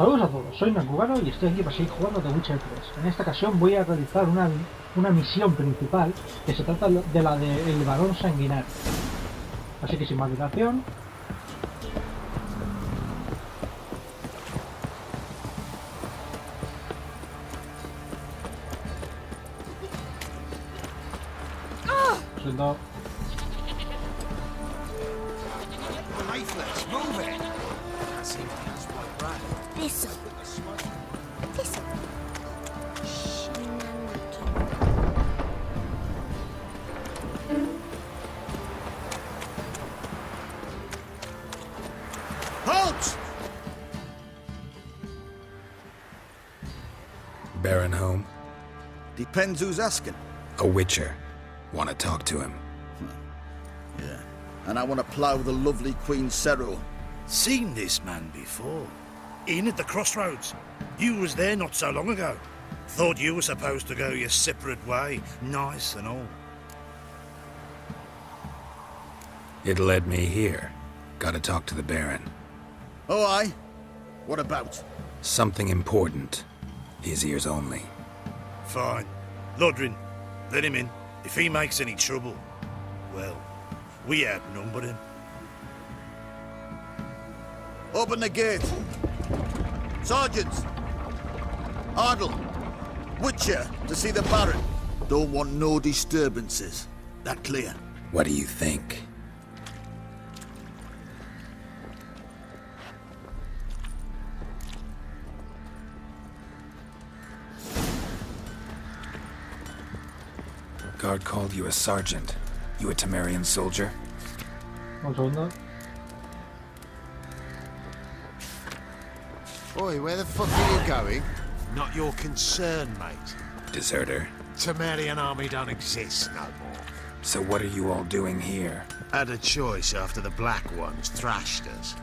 Saludos a todos, soy Nakugaro y estoy aquí para seguir jugando The Witcher 3. En esta ocasión voy a realizar una misión principal que se trata de la del varón sanguinario. Así que sin más dilación... Sueldo. Halt! Baron home? Depends who's asking. A witcher. Want to talk to him. Yeah. And I want to plough the lovely Queen Ciri. Seen this man before. In at the crossroads. You was there not so long ago. Thought you were supposed to go your separate way, nice and all. It led me here. Gotta talk to the Baron. Oh, aye? What about? Something important. His ears only. Fine. Lodrin, let him in. If he makes any trouble, well, we outnumber him. Open the gate. Sergeants! Ardle! Witcher, to see the Baron. Don't want no disturbances. That clear? What do you think? Guard called you a sergeant. You a Temerian soldier? Un segundo. Oi, where the fuck are you going? Not your concern, mate. Deserter. Temerian army don't exist no more. So what are you all doing here? Had a choice after the Black Ones thrashed us.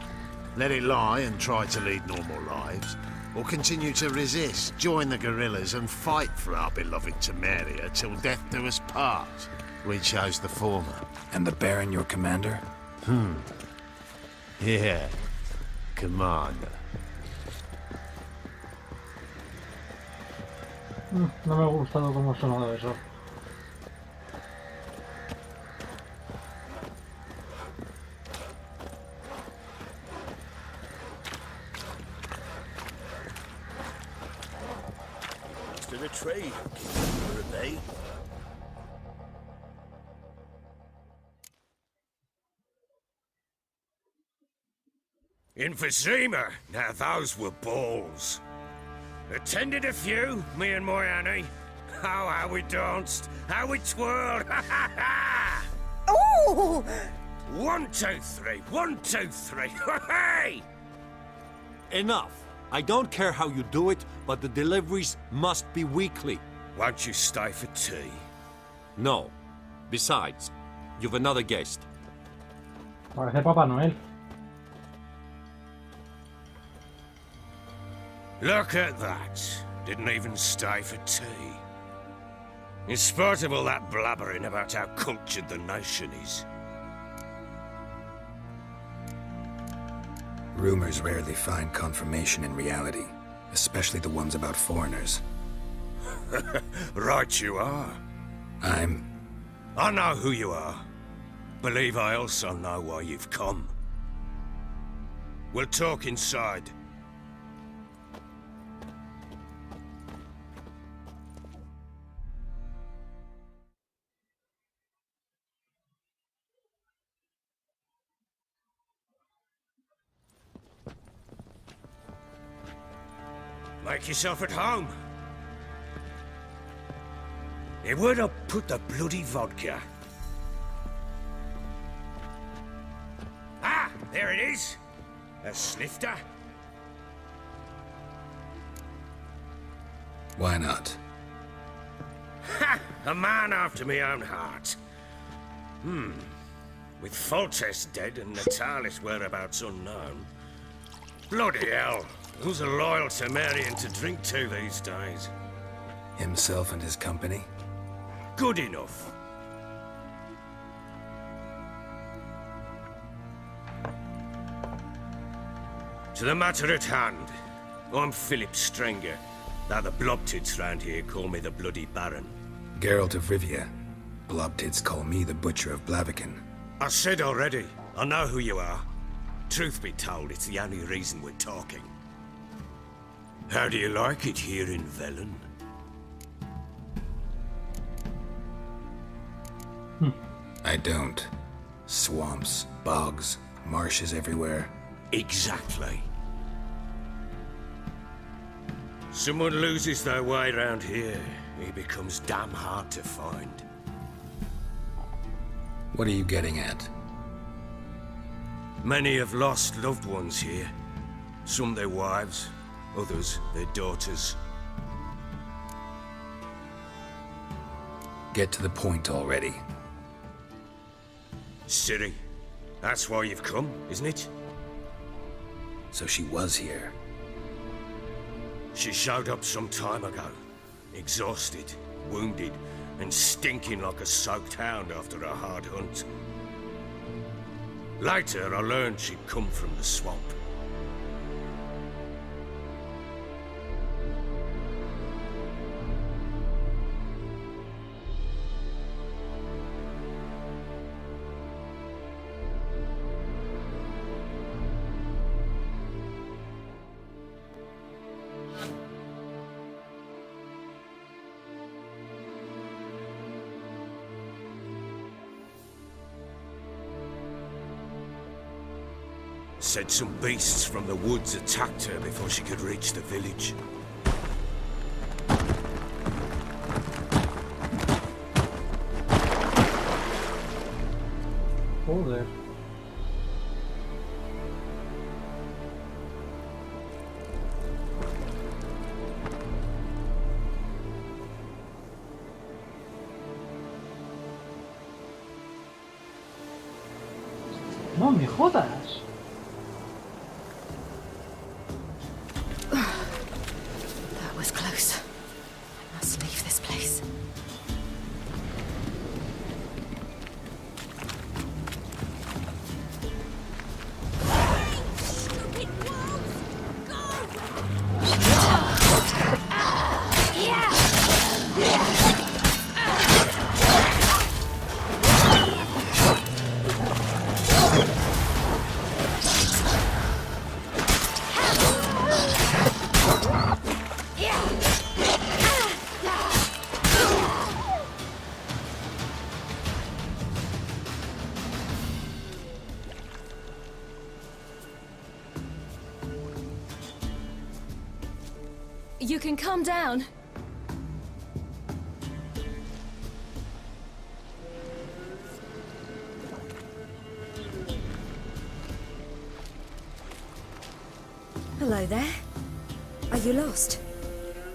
Let it lie and try to lead normal lives, or continue to resist, join the guerrillas and fight for our beloved Temeria till death do us part. We chose the former. And the Baron your commander? Yeah, commander. No me ha gustado cómo ha sonado eso. To the trade, for a day. Emphysema. Now those were balls. Attended a few, me and my Annie. Oh, how we danced, how we twirled. Oh! 1, 2, 3, 1, 2, 3. Hey! Enough. I don't care how you do it, but the deliveries must be weekly. Won't you stay for tea? No. Besides, you've another guest. Parece Papá Noel. Look at that. Didn't even stay for tea. In spite of all that blabbering about how cultured the nation is. Rumors rarely find confirmation in reality, especially the ones about foreigners. Right you are. I know who you are. Believe I also know why you've come. We'll talk inside. Make yourself at home. Hey, where'd I put the bloody vodka? Ah, there it is. A snifter. Why not? Ha! A man after my own heart. With Foltest dead and Natalis' whereabouts unknown. Bloody hell. Who's a loyal Temerian to drink to these days? Himself and his company? Good enough. To the matter at hand. I'm Philip Strenger. Now the blobtits round here call me the Bloody Baron. Geralt of Rivia. Blobtits call me the Butcher of Blaviken. I said already, I know who you are. Truth be told, it's the only reason we're talking. How do you like it here in Velen? I don't. Swamps, bogs, marshes everywhere. Exactly. Someone loses their way around here, he becomes damn hard to find. What are you getting at? Many have lost loved ones here. Some their wives, others their daughters. Get to the point already. Ciri, that's why you've come, isn't it? So she was here. She showed up some time ago. Exhausted, wounded, and stinking like a soaked hound after a hard hunt. Later, I learned she'd come from the swamp. Said some beasts from the woods attacked her before she could reach the village. Joder. No me jodas. That was close. I must leave this place. Stupid wolves! Go! You can calm down. Hello there. Are you lost?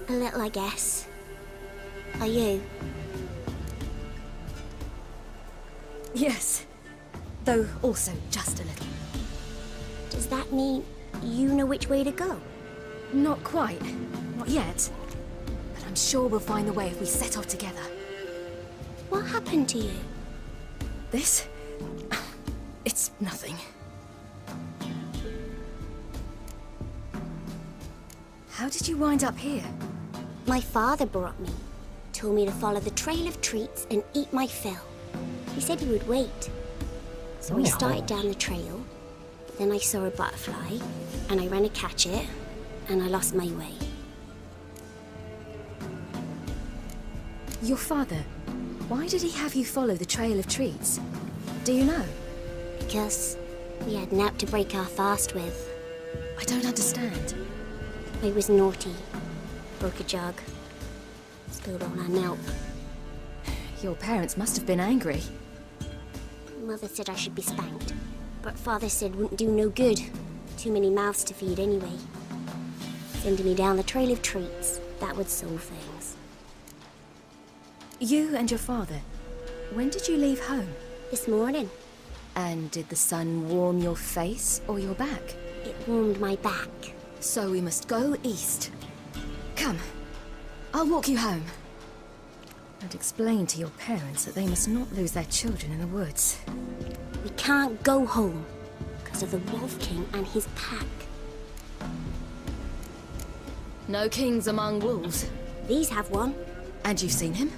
A little, I guess. Are you? Yes. Though also just a little. Does that mean you know which way to go? Not quite. Not yet. But I'm sure we'll find the way if we set off together. What happened to you? This? It's nothing. How did you wind up here? My father brought me. Told me to follow the trail of treats and eat my fill. He said he would wait. So I started down the trail. Then I saw a butterfly, and I ran to catch it, and I lost my way. Your father, why did he have you follow the trail of treats? Do you know? Because we had naught to break our fast with. I don't understand. I was naughty. Broke a jug. Spilled all our milk. Your parents must have been angry. Mother said I should be spanked. But Father said wouldn't do no good. Too many mouths to feed anyway. Sending me down the trail of treats. That would solve things. You and your father, when did you leave home? This morning. And did the sun warm your face or your back? It warmed my back. So we must go east. Come, I'll walk you home. And explain to your parents that they must not lose their children in the woods. We can't go home because of the Wolf King and his pack. No kings among wolves. These have one. And you've seen him?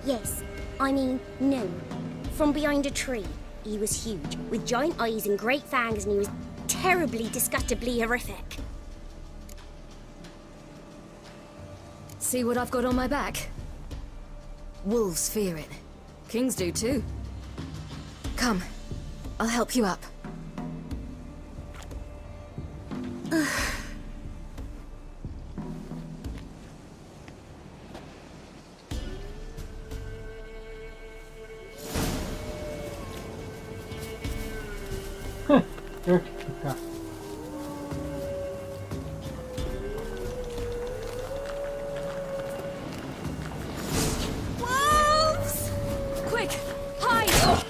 Yes. I mean, no. From behind a tree. He was huge, with giant eyes and great fangs, and he was terribly, disgustingly horrific. See what I've got on my back? Wolves fear it. Kings do too. Come, I'll help you up. Wolves! Quick, hide!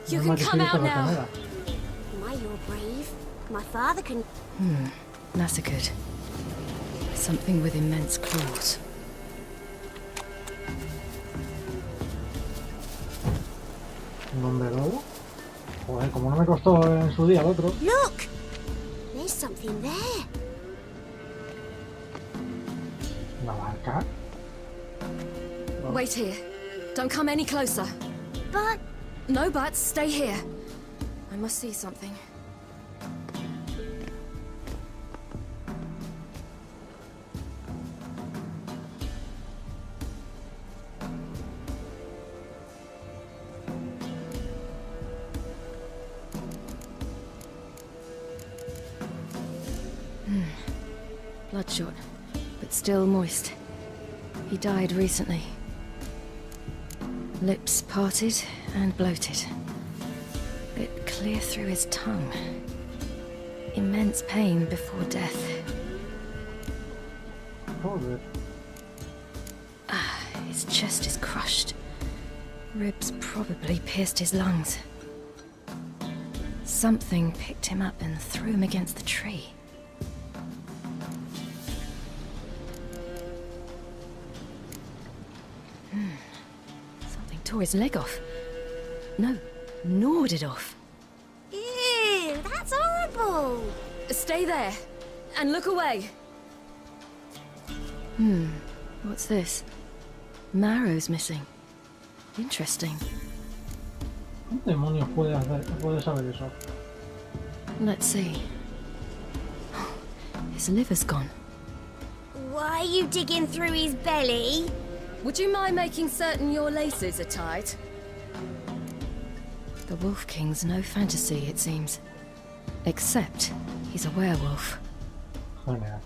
You can come out now. My, you're brave. My father can... Massacred. Something with immense claws. ¿Un hombre lobo? Joder, como no me costó en su día el otro. Look! There's something there. ¿La barca? Wait here. Don't come any closer. But... No buts, stay here. I must see something. Bloodshot, but still moist. He died recently. Lips parted and bloated. Bit clear through his tongue. Immense pain before death. Joder. His chest is crushed. Ribs probably pierced his lungs. Something picked him up and threw him against the tree. Something tore his leg off. No, gnawed it off. Ew, that's horrible. Stay there, and look away. What's this? Marrow's missing. Interesting. ¿Cómo demonios puede saber eso? Let's see. His liver's gone. Why are you digging through his belly? Would you mind making certain your laces are tied? The Wolf King's no fantasy, it seems. Except he's a werewolf. Genial.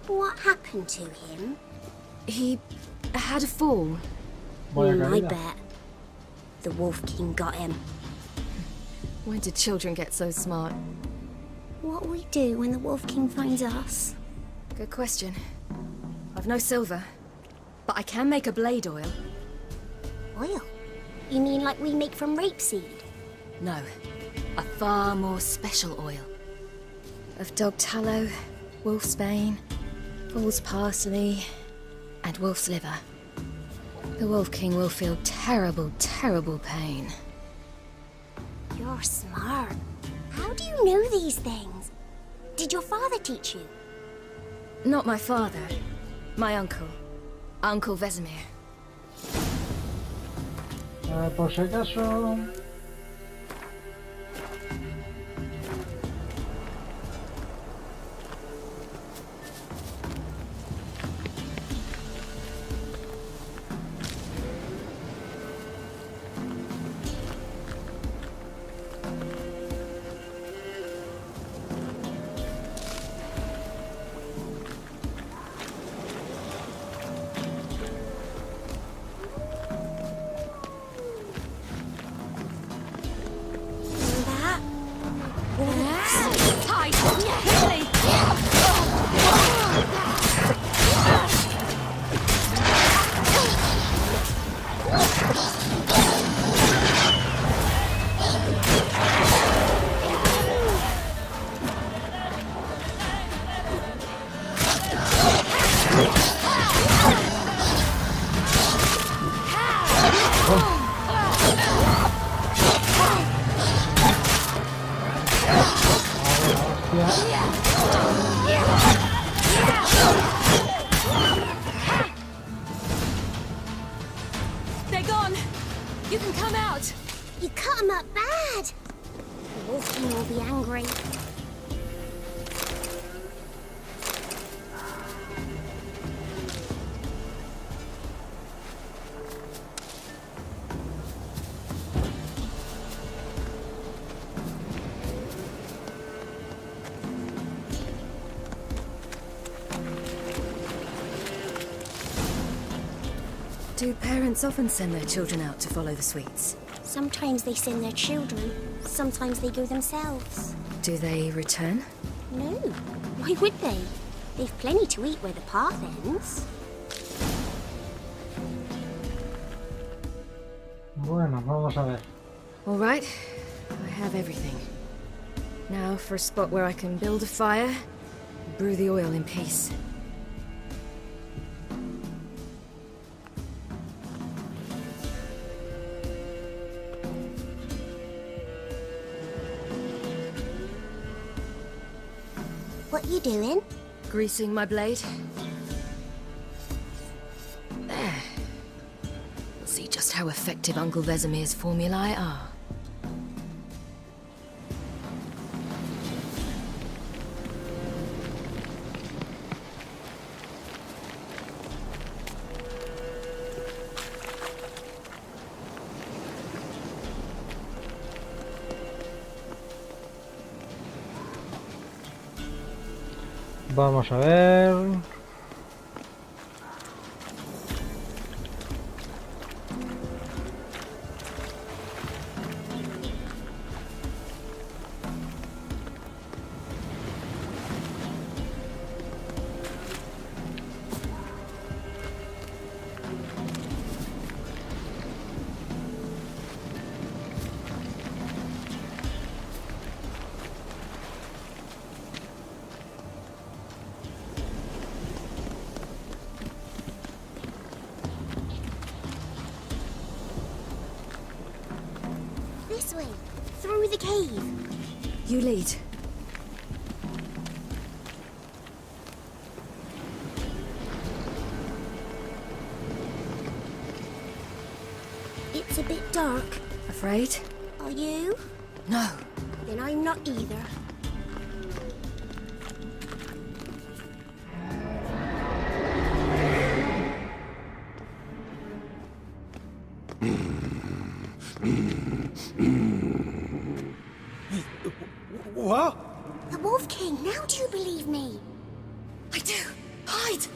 What happened to him? He had a fall. Vaya I caída. bet. The Wolf King got him. When did children get so smart? What'll we do when the Wolf King finds us? Good question. I've no silver, but I can make a blade oil. Oil? You mean like we make from rapeseed? No, a far more special oil. Of dog tallow, wolf's bane, fool's parsley, and wolf's liver. The Wolf King will feel terrible, terrible pain. You're smart. How do you know these things? Did your father teach you? Not my father. My uncle. Uncle Vesemir. Por si acaso... You can come out! You cut him up bad! The Wolf King will be angry. Do parents often send their children out to follow the sweets? Sometimes they send their children, sometimes they go themselves. Do they return? No, why would they? They've plenty to eat where the path ends. Bueno, vamos a ver. All right, I have everything. Now for a spot where I can build a fire, brew the oil in peace. What are you doing? Greasing my blade. There. We'll see just how effective Uncle Vesemir's formulae are. Vamos a ver. This way, through the cave. You lead. It's a bit dark. Afraid? Are you? No. Then I'm not either. What? The Wolf King, now do you believe me? I do. Hide!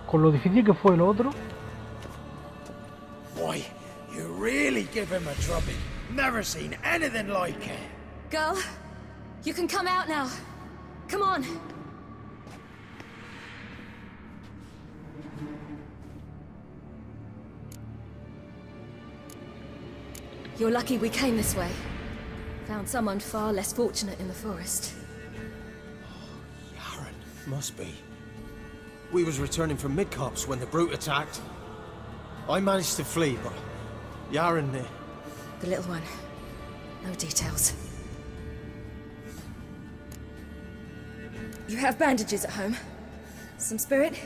Con lo difícil que fue el otro. Boy, you really give him a drubbing. Never seen anything like it. Girl, you can come out now. Come on. You're lucky we came this way. Found someone far less fortunate in the forest. Yaren, must be. We was returning from Midcops when the brute attacked. I managed to flee, but Yaren... The little one. No details. You have bandages at home? Some spirit?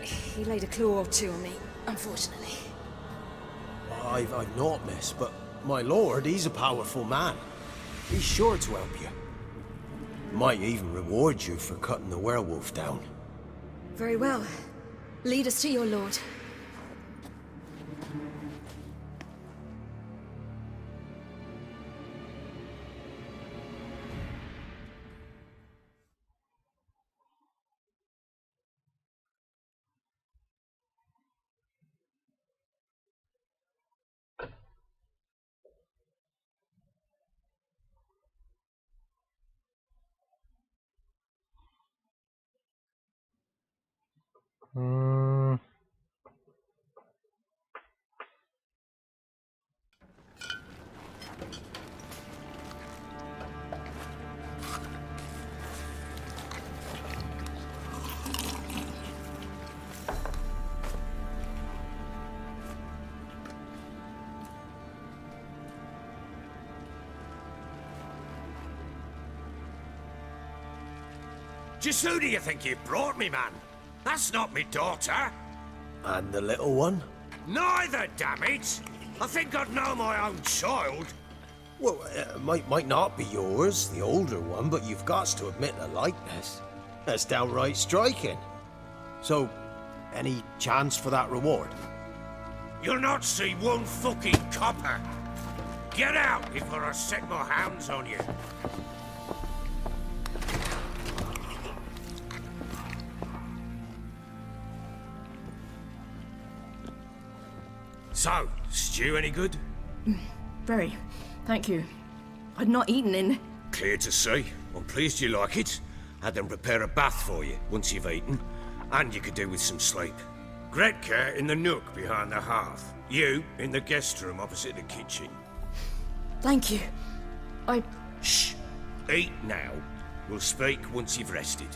He laid a claw or two on me, unfortunately. I've not, miss, but my lord, he's a powerful man. He's sure to help you. Might even reward you for cutting the werewolf down. Very well. Lead us to your lord. Just who do you think you brought me, man? That's not me daughter. And the little one? Neither, damn it! I think I'd know my own child. Well, might not be yours, the older one, but you've got to admit the likeness. That's downright striking. So, any chance for that reward? You'll not see one fucking copper. Get out before I set my hounds on you. So, stew any good? Very. Thank you. I'd not eaten in... Clear to see. I'm pleased you like it. Had them prepare a bath for you once you've eaten. And you could do with some sleep. Gretka in the nook behind the hearth. You in the guest room opposite the kitchen. Thank you. Shh. Eat now. We'll speak once you've rested.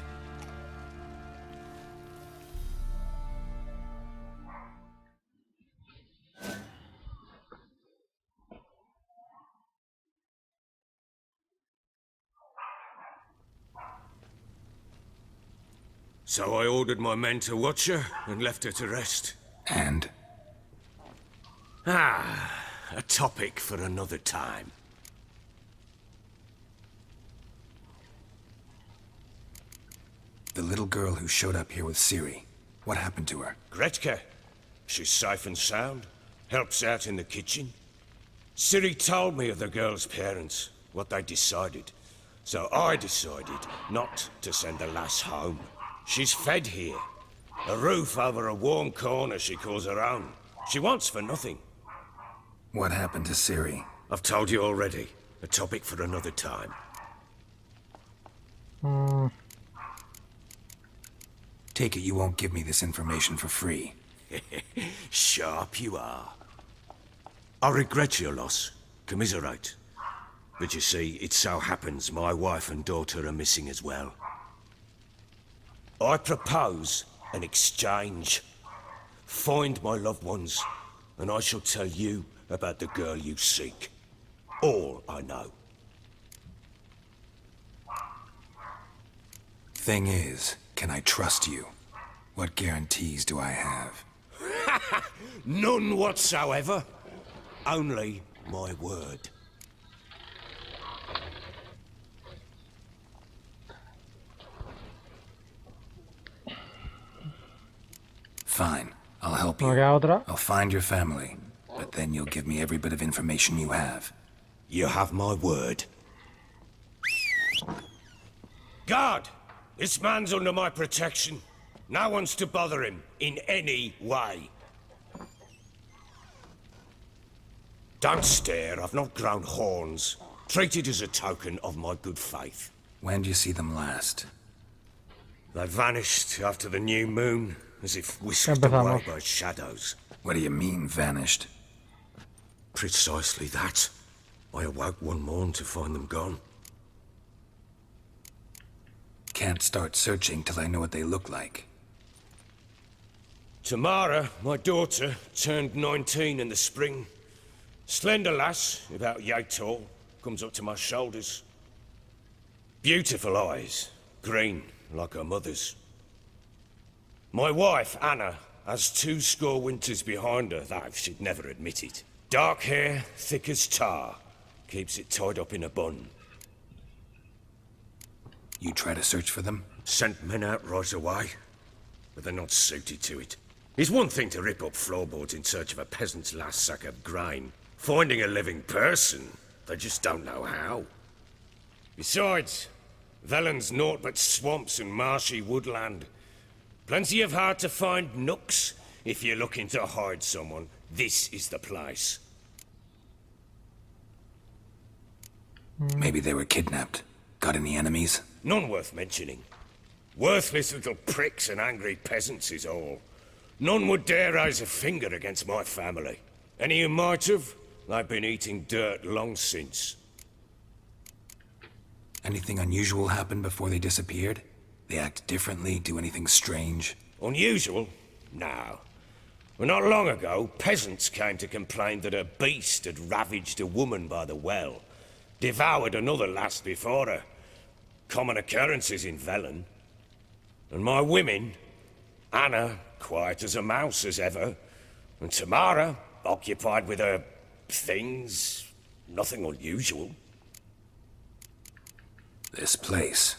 So I ordered my men to watch her and left her to rest. And? A topic for another time. The little girl who showed up here with Ciri. What happened to her? Gretka. She's safe and sound. Helps out in the kitchen. Ciri told me of the girl's parents, what they decided. So I decided not to send the lass home. She's fed here. A roof over a warm corner she calls her own. She wants for nothing. What happened to Ciri? I've told you already. A topic for another time. Take it you won't give me this information for free. Sharp you are. I regret your loss. Commiserate. But you see, it so happens my wife and daughter are missing as well. I propose an exchange. Find my loved ones, and I shall tell you about the girl you seek. All I know. Thing is, can I trust you? What guarantees do I have? None whatsoever. Only my word. Fine. I'll help you. I'll find your family. But then you'll give me every bit of information you have. You have my word. Guard! This man's under my protection. No one's to bother him in any way. Don't stare. I've not grown horns. Treat it as a token of my good faith. When did you see them last? They vanished after the new moon, as if whisked away by shadows. What do you mean, vanished? Precisely that. I awoke one morn to find them gone. Can't start searching till I know what they look like. Tamara, my daughter, turned 19 in the spring. Slender lass, about yay tall, comes up to my shoulders. Beautiful eyes, green like her mother's. My wife, Anna, has 20 winters behind her, though she'd never admit it. Dark hair, thick as tar, keeps it tied up in a bun. You try to search for them? Sent men out right away, but they're not suited to it. It's one thing to rip up floorboards in search of a peasant's last sack of grain. Finding a living person, they just don't know how. Besides, Velen's naught but swamps and marshy woodland. Plenty of hard-to-find nooks. If you're looking to hide someone, this is the place. Maybe they were kidnapped. Got any enemies? None worth mentioning. Worthless little pricks and angry peasants is all. None would dare raise a finger against my family. Any who might have, they've been eating dirt long since. Anything unusual happen before they disappeared? They act differently, do anything strange? Unusual? No. Well, not long ago, peasants came to complain that a beast had ravaged a woman by the well. Devoured another lass before her. Common occurrences in Velen. And my women? Anna, quiet as a mouse as ever. And Tamara, occupied with her things. Nothing unusual. This place.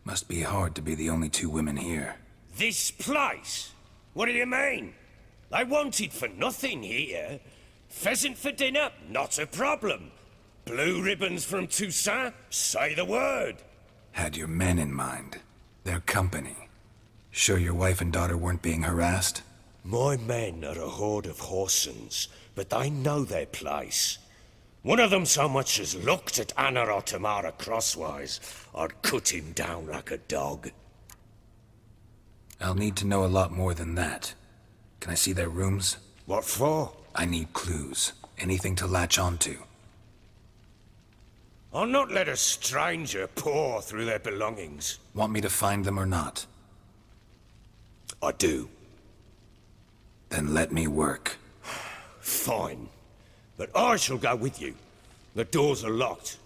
Must be hard to be the only two women here. This place? What do you mean? They wanted for nothing here. Pheasant for dinner? Not a problem. Blue ribbons from Toussaint? Say the word. Had your men in mind. Their company. Sure your wife and daughter weren't being harassed? My men are a horde of horsens, but they know their place. One of them so much as looked at Anna or Tamara crosswise, I'd cut him down like a dog. I'll need to know a lot more than that. Can I see their rooms? What for? I need clues. Anything to latch onto. I'll not let a stranger pore through their belongings. Want me to find them or not? I do. Then let me work. Fine. But I shall go with you. The doors are locked.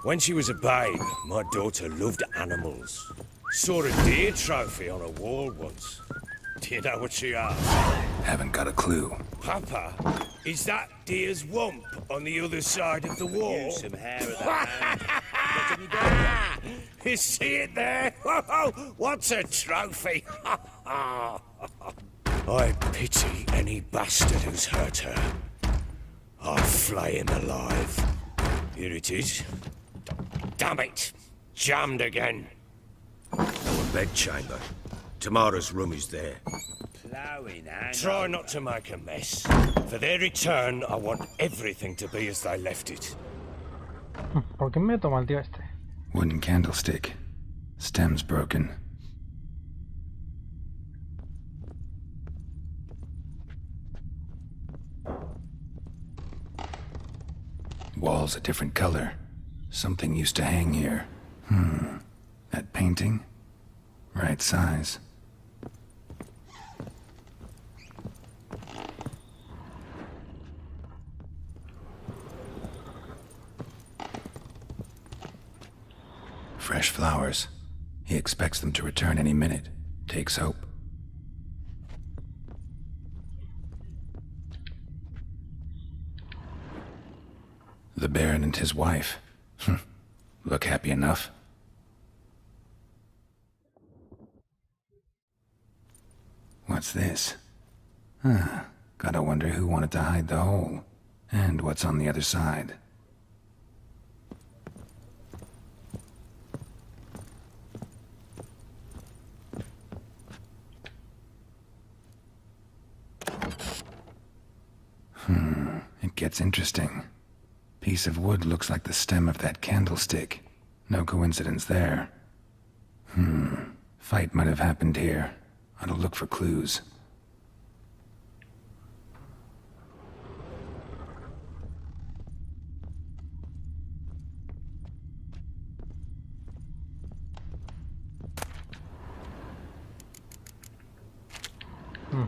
When she was a babe, my daughter loved animals. Saw a deer trophy on a wall once. Do you know what she asked? Haven't got a clue. Papa, is that deer's wump on the other side of the wall? Use some hair of that hand. You see it there? Whoa, what's a trophy? I pity any bastard who's hurt her. I'll flay him alive. Here it is. Damn it! Jammed again. Our bedchamber. Tamara's room is there. Try not to make a mess. For their return, I want everything to be as they left it. ¿Por qué me toma el tío este? Wooden candlestick. Stem's broken. Wall's a different color. Something used to hang here. That painting? Right size. Fresh flowers. He expects them to return any minute. Takes hope. The Baron and his wife. Look happy enough. What's this? Gotta wonder who wanted to hide the hole. And what's on the other side. It gets interesting. Piece of wood looks like the stem of that candlestick. No coincidence there. Fight might have happened here. I'll look for clues.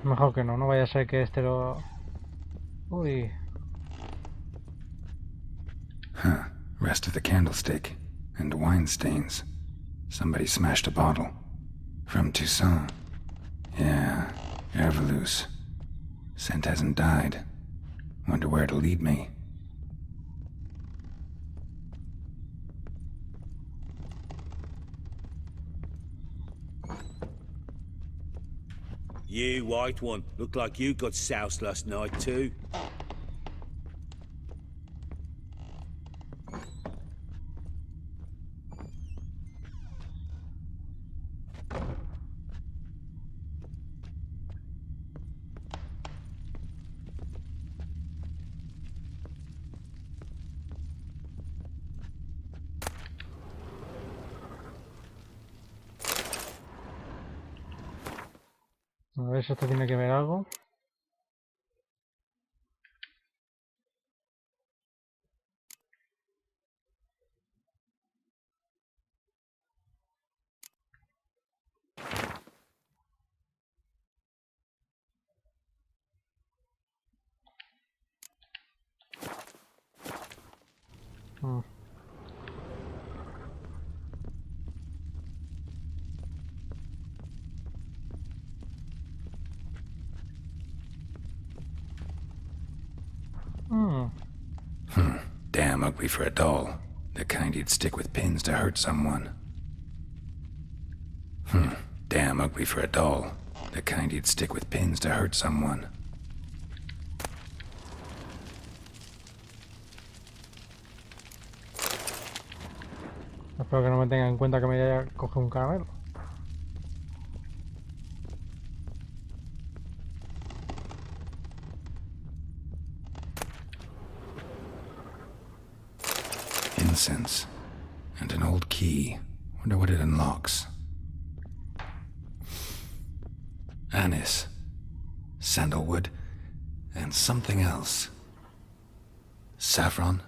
Mejor que no, no vaya a ser que este lo... Uy. Rest of the candlestick. And wine stains. Somebody smashed a bottle. From Toussaint. Yeah, Herveloos. Scent hasn't died. Wonder where it'll lead me. You, white one, look like you got soused last night too. A ver si esto tiene que ver algo. Damn ugly for a doll. The kind you'd stick with pins to hurt someone. Damn ugly for a doll. The kind you'd stick with pins to hurt someone. Espero que no me tenga en cuenta que me haya cogido un caramelo. Incense. And an old key. Wonder what it unlocks. Anise. Sandalwood. And something else. Saffron?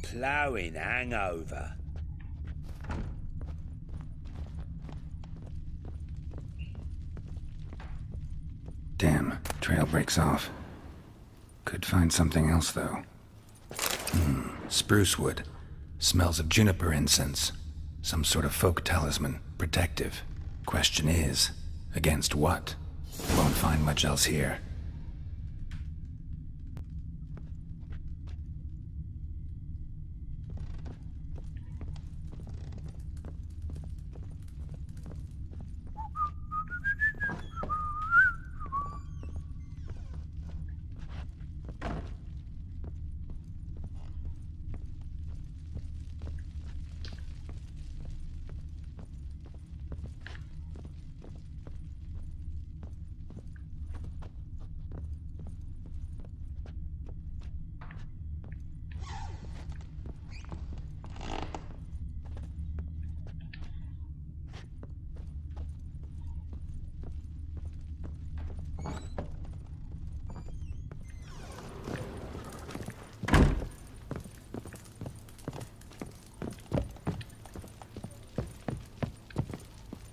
Ploughing hangover. Damn, trail breaks off. Could find something else, though. Spruce wood. Smells of juniper incense. Some sort of folk talisman. Protective. Question is, against what? Won't find much else here.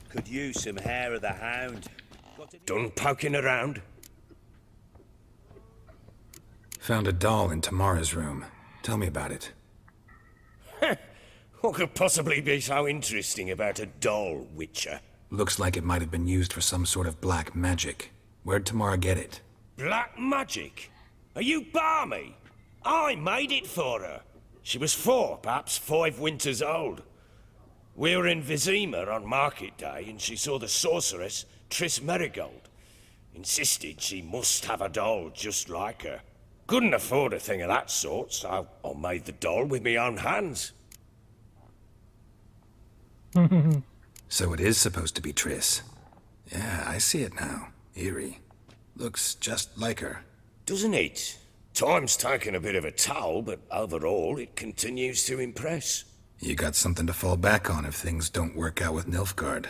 Could use some hair of the hound. Done poking around? Found a doll in Tamara's room. Tell me about it. What could possibly be so interesting about a doll, Witcher? Looks like it might have been used for some sort of black magic. Where'd Tamara get it? Black magic? Are you balmy? I made it for her. She was 4, perhaps 5 winters old. We were in Vizima on market day, and she saw the sorceress, Triss Merigold. Insisted she must have a doll just like her. Couldn't afford a thing of that sort, so I made the doll with my own hands. So it is supposed to be Triss. Yeah, I see it now. Eerie. Looks just like her. Doesn't it? Time's taken a bit of a toll, but overall it continues to impress. You got something to fall back on if things don't work out with Nilfgaard.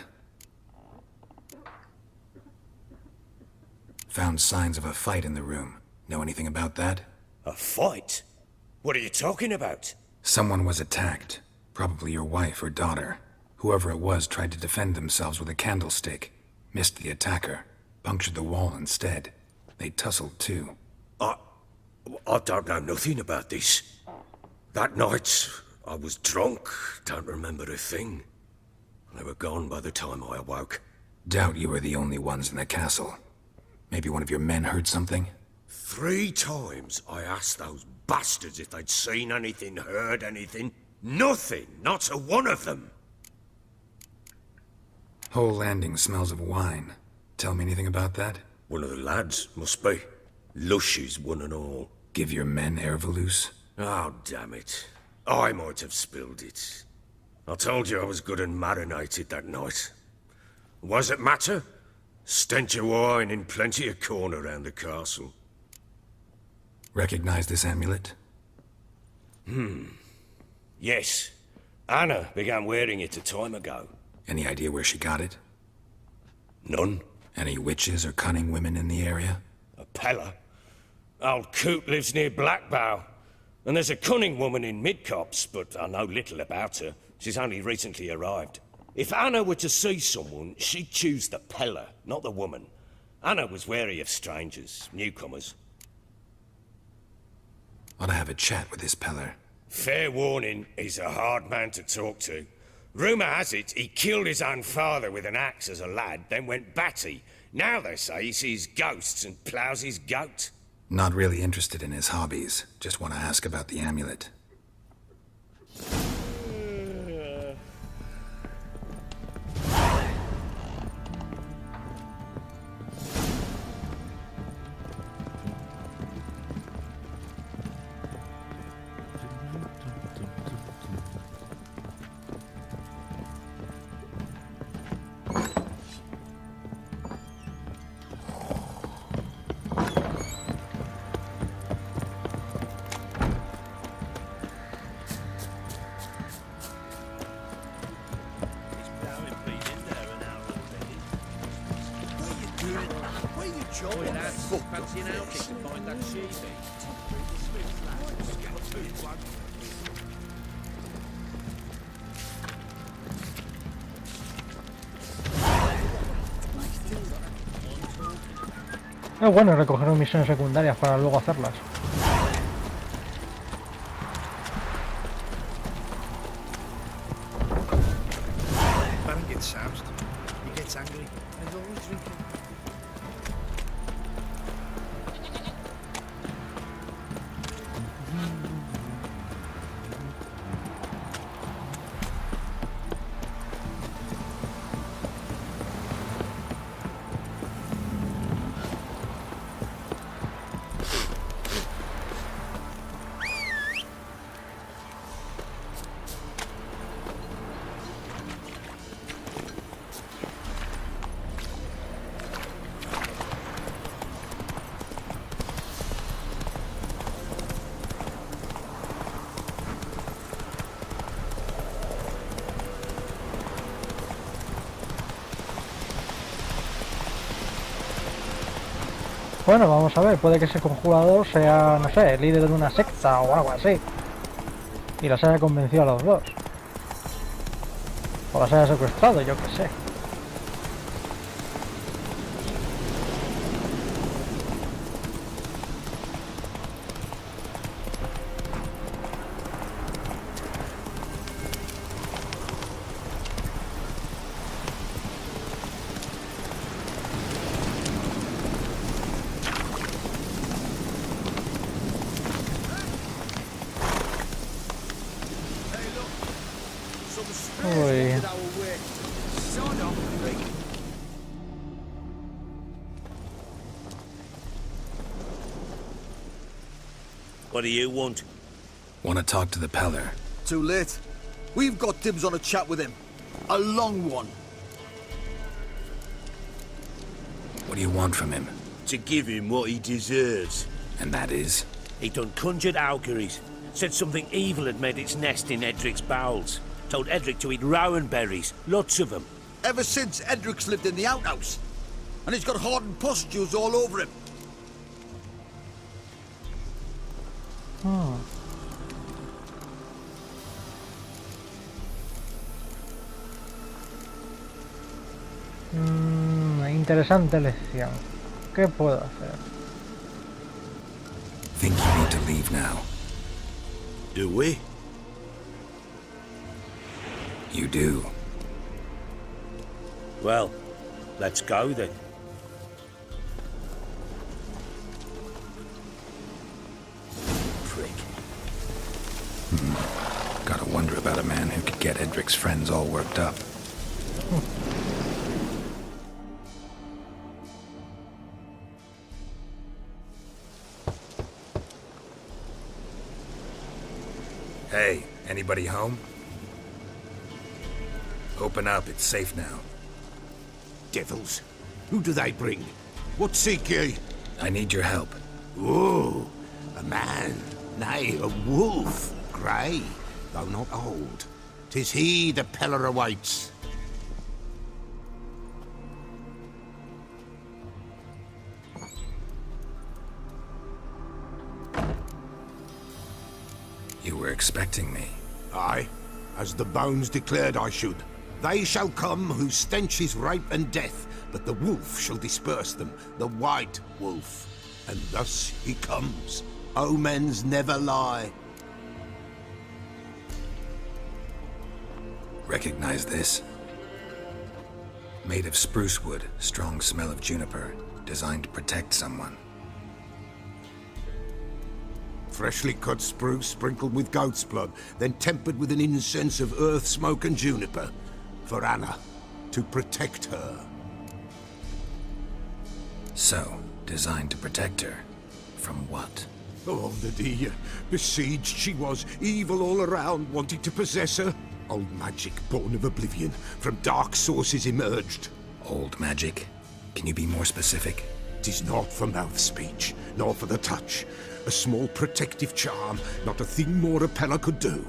Found signs of a fight in the room. Know anything about that? A fight? What are you talking about? Someone was attacked. Probably your wife or daughter. Whoever it was tried to defend themselves with a candlestick. Missed the attacker. Punctured the wall instead. They tussled too. I don't know nothing about this. That night, I was drunk. Don't remember a thing. They were gone by the time I awoke. Doubt you were the only ones in the castle. Maybe one of your men heard something? 3 times I asked those bastards if they'd seen anything, heard anything. Nothing, not a one of them. Whole landing smells of wine. Tell me anything about that? One of the lads, must be. Lushes, one and all. Give your men Ervelus? Oh, damn it. I might have spilled it. I told you I was good and marinated that night. What does it matter? Stench of wine in plenty of corn around the castle. Recognize this amulet? Yes. Anna began wearing it a time ago. Any idea where she got it? None. Any witches or cunning women in the area? A Pella. Old Coot lives near Blackbow. And there's a cunning woman in Midcopse, but I know little about her. She's only recently arrived. If Anna were to see someone, she'd choose the peller, not the woman. Anna was wary of strangers, newcomers. Ought to have a chat with this peller. Fair warning, he's a hard man to talk to. Rumour has it he killed his own father with an axe as a lad, then went batty. Now they say he sees ghosts and ploughs his goat. Not really interested in his hobbies. Just want to ask about the amulet. Es bueno recoger misiones secundarias para luego hacerlas. Baron gets soused. He gets angry. He's always drinking. Bueno, vamos a ver, puede que ese conjurador sea, no sé, líder de una secta o algo así. Y los haya convencido a los dos. O los haya secuestrado, yo qué sé. Uy. What do you want? Want to talk to the peller. Too late. We've got dibs on a chat with him. A long one. What do you want from him? To give him what he deserves. And that is? He done conjured auguries. Said something evil had made its nest in Edric's bowels. Told Edric to eat rowan berries. Lots of them. Ever since Edric's lived in the outhouse. And he's got hardened pustules all over him. Interesante lección. ¿Qué puedo hacer? Think you need to leave now. Do we? You do. Well, let's go then. Prick. Gotta wonder about a man who could get Edric's friends all worked up. Hey, anybody home? Open up, it's safe now. Devils? Who do they bring? What seek ye? I need your help. Oh, a man, nay, a wolf, grey, though not old. 'Tis he the peller awaits. You were expecting me. Aye, as the bones declared I should. They shall come whose stench is rape and death, but the wolf shall disperse them, the white wolf. And thus he comes. Omens never lie. Recognize this? Made of spruce wood, strong smell of juniper, designed to protect someone. Freshly cut spruce sprinkled with goat's blood, then tempered with an incense of earth, smoke and juniper. For Anna, to protect her. So, designed to protect her. From what? Oh, the dear. Besieged she was, evil all around, wanting to possess her. Old magic, born of oblivion, from dark sources emerged. Old magic? Can you be more specific? 'Tis not for mouth speech, nor for the touch. A small protective charm, not a thing more Repella could do.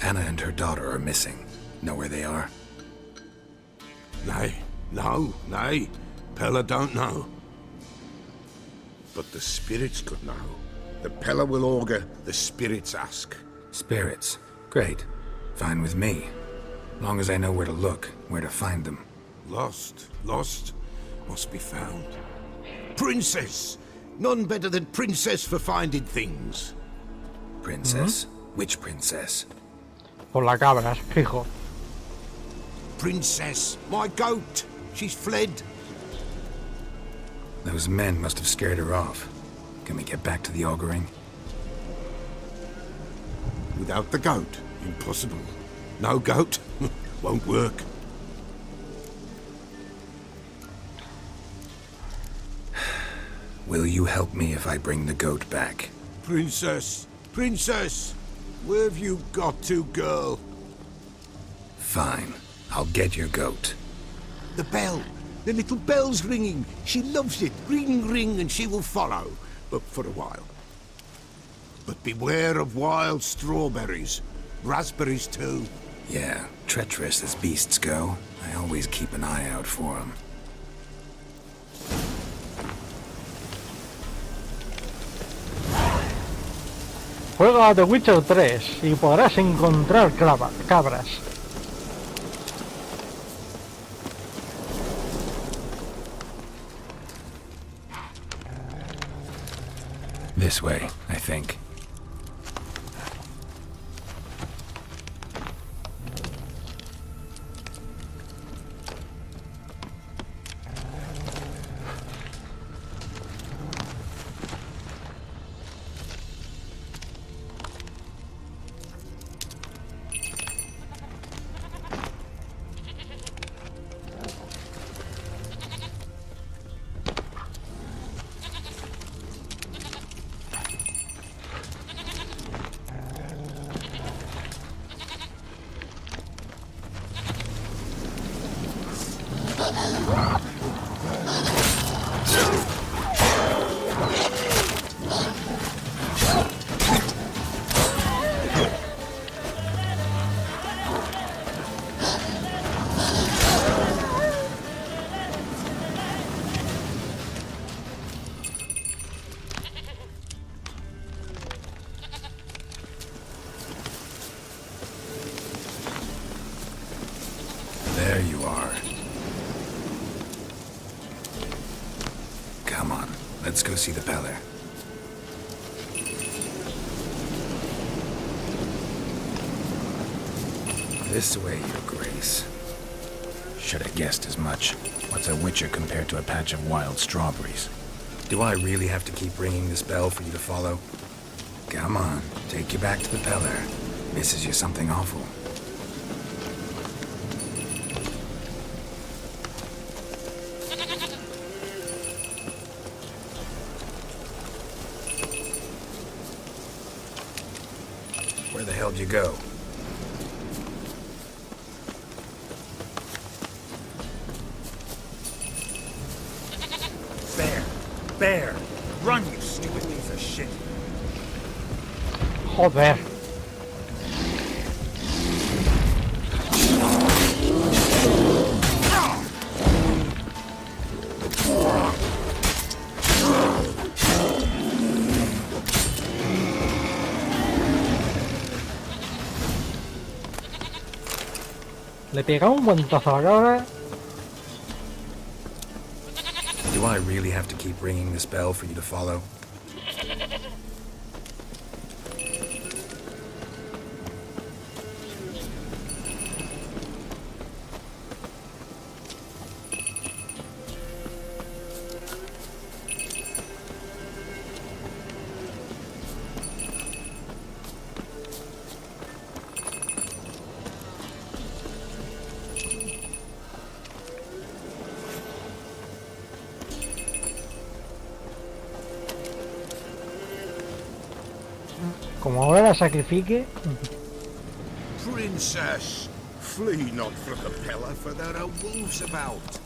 Anna and her daughter are missing. Know where they are? Nay, nay. Pella don't know. But the spirits could know. The Pella will augur, the spirits ask. Spirits? Great. Fine with me. Long as I know where to look, where to find them. Lost, must be found. Princess! None better than Princess for finding things. Princess? Which princess? Por la cabra, fijo. Princess, my goat! She's fled. Those men must have scared her off. Can we get back to the auguring? Without the goat, impossible. No goat, won't work. Will you help me if I bring the goat back? Princess! Where have you got to, girl? Fine. I'll get your goat. The bell! The little bell's ringing. She loves it. Ring, ring, and she will follow. But for a while. But beware of wild strawberries. Raspberries, too. Yeah, treacherous as beasts go. I always keep an eye out for them. Juega a The Witcher 3 y podrás encontrar cabras. This way, I think. There you are. Come on, let's go see the Peller. This way, Your Grace. Should have guessed as much. What's a witcher compared to a patch of wild strawberries? Do I really have to keep ringing this bell for you to follow? Come on, take you back to the Peller. Misses you something awful. Where the hell'd you go? Bear! Run, you stupid piece of shit! Joder. Le pega un guantazo a la cabra. Do I really have to keep ringing this bell for you to follow? Como ahora la sacrifique. Princess, flee not from the pillar, for there are wolves about.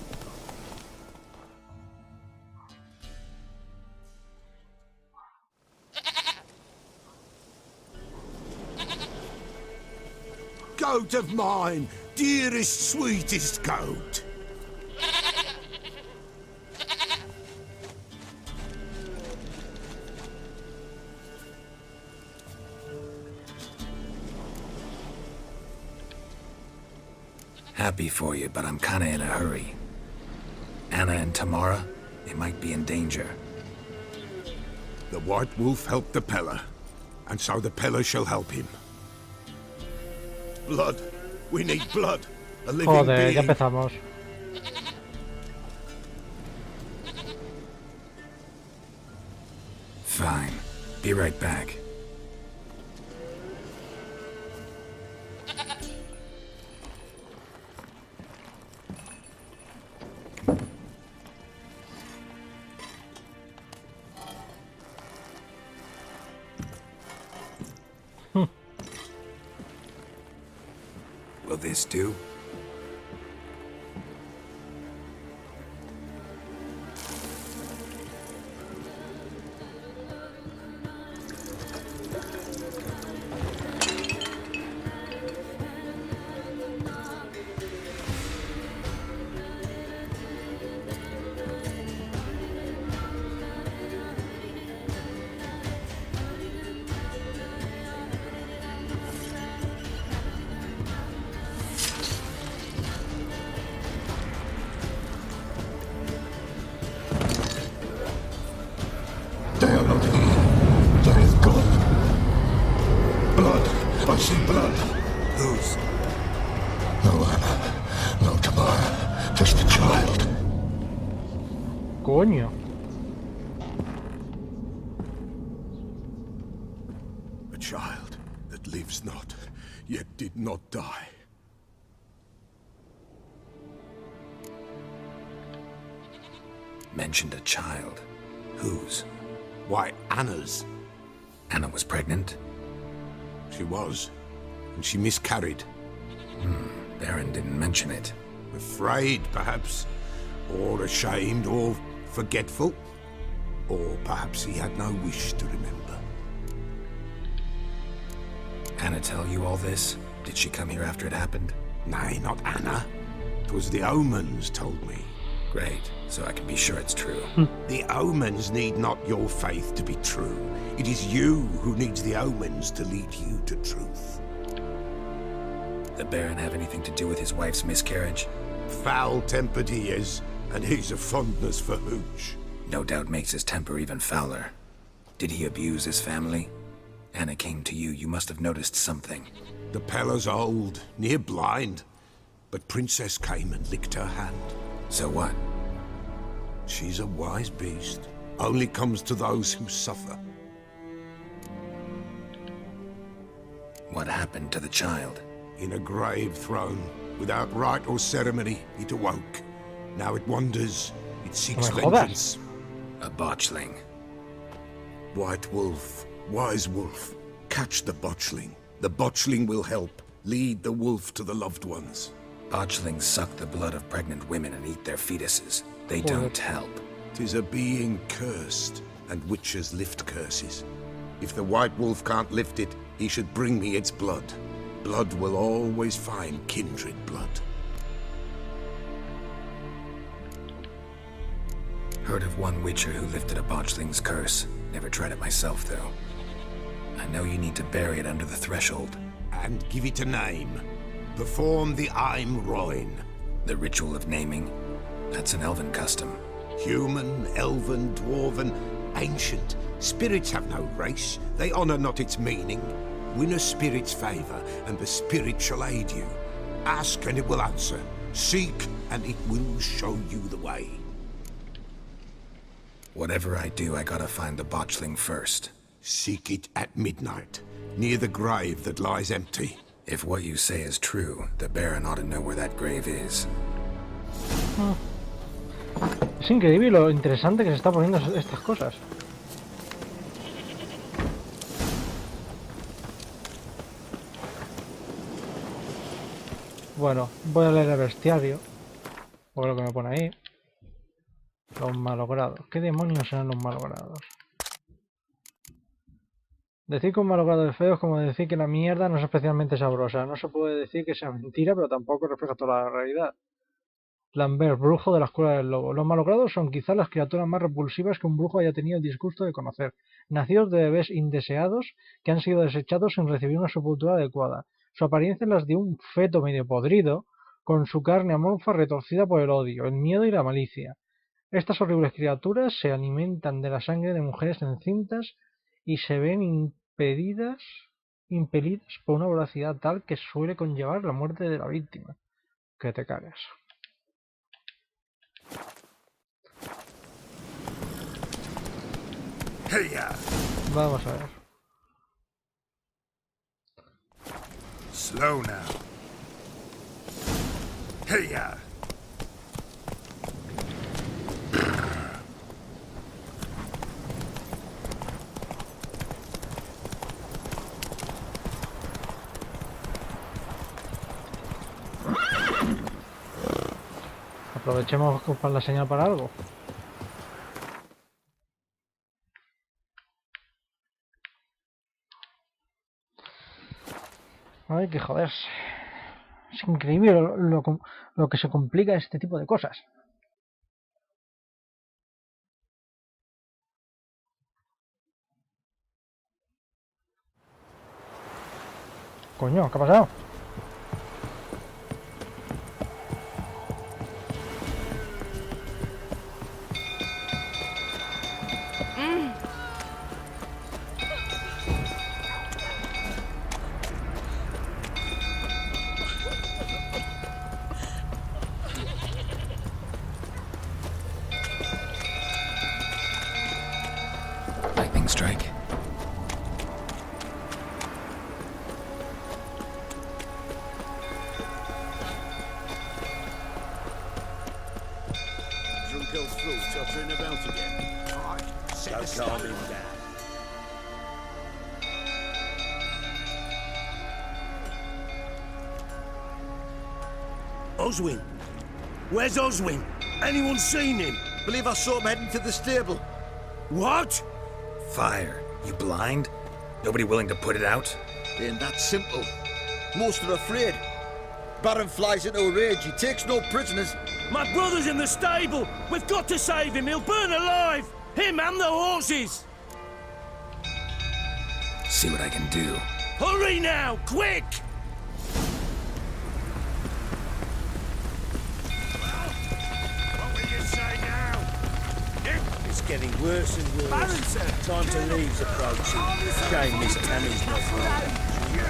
Goat of mine, dearest, sweetest goat. Happy for you, but I'm kinda in a hurry. Anna and Tamara, they might be in danger. The White Wolf helped the Peller, and so the Peller shall help him. Blood. We need blood. A living Joder, being. ya empezamos. Fine. Be right back. Will this do? I see blood. Whose? No Anna, no Tamara, just a child. Coño. A child that lives not, yet did not die. Mentioned a child. Whose? Why, Anna's. Anna was pregnant? She was, and she miscarried. Baron didn't mention it. Afraid, perhaps, or ashamed, or forgetful. Or perhaps he had no wish to remember. Anna tell you all this? Did she come here after it happened? Nay, not Anna. 'Twas the omens told me. Great, so I can be sure it's true. The omens need not your faith to be true. It is you who needs the omens to lead you to truth. The Baron have anything to do with his wife's miscarriage? Foul-tempered he is, and he's a fondness for hooch. No doubt makes his temper even fouler. Did he abuse his family? Anna came to you, you must have noticed something. The Peller's old, near blind, but Princess came and licked her hand. So what? She's a wise beast. Only comes to those who suffer. What happened to the child? In a grave thrown, without rite or ceremony, it awoke. Now it wanders. It seeks vengeance. A botchling. White Wolf, wise wolf, catch the botchling. The botchling will help. Lead the wolf to the loved ones. Botchlings suck the blood of pregnant women and eat their fetuses. They don't help. 'Tis a being cursed, and witches lift curses. If the White Wolf can't lift it, he should bring me its blood. Blood will always find kindred blood. Heard of one witcher who lifted a botchling's curse. Never tried it myself, though. I know you need to bury it under the threshold. And give it a name. Perform the I'm Roin. The ritual of naming? That's an elven custom. Human, elven, dwarven, ancient. Spirits have no race. They honor not its meaning. Win a spirit's favor, and the spirit shall aid you. Ask, and it will answer. Seek, and it will show you the way. Whatever I do, I gotta find the botchling first. Seek it at midnight, near the grave that lies empty. If what you say is true, the Baron ought to know where that grave is. Es increíble lo interesante que se está poniendo estas cosas. Bueno, voy a leer el bestiario. O lo que me pone ahí. Los malogrados. ¿Qué demonios serán los malogrados? Decir que un malogrado es feo es como decir que la mierda no es especialmente sabrosa. No se puede decir que sea mentira, pero tampoco refleja toda la realidad. Lambert, brujo de la escuela del lobo. Los malogrados son quizás las criaturas más repulsivas que un brujo haya tenido el disgusto de conocer. Nacidos de bebés indeseados que han sido desechados sin recibir una sepultura adecuada. Su apariencia es la de un feto medio podrido, con su carne amorfa retorcida por el odio, el miedo y la malicia. Estas horribles criaturas se alimentan de la sangre de mujeres encintas y se ven impelidas por una velocidad tal que suele conllevar la muerte de la víctima. Que te cagas. Vamos a ver. Slow now. Hey-ya! Aprovechemos para la señal para algo. Hay que joderse. Es increíble lo que se complica este tipo de cosas. Coño, ¿qué ha pasado? Lightning strike. Drunk old fool tottering about again. Don't calm him down. Oswin? Where's Oswin? Anyone seen him? Believe I saw him heading to the stable. What? Fire. You blind? Nobody willing to put it out? Ain't that simple. Most are afraid. Baron flies into a rage. He takes no prisoners. My brother's in the stable. We've got to save him. He'll burn alive. Him and the horses. See what I can do. Hurry now, quick! What will you say now? It's getting worse and worse. Baron, sir. Time to leave's approaching. Shame Miss Tammy's not here.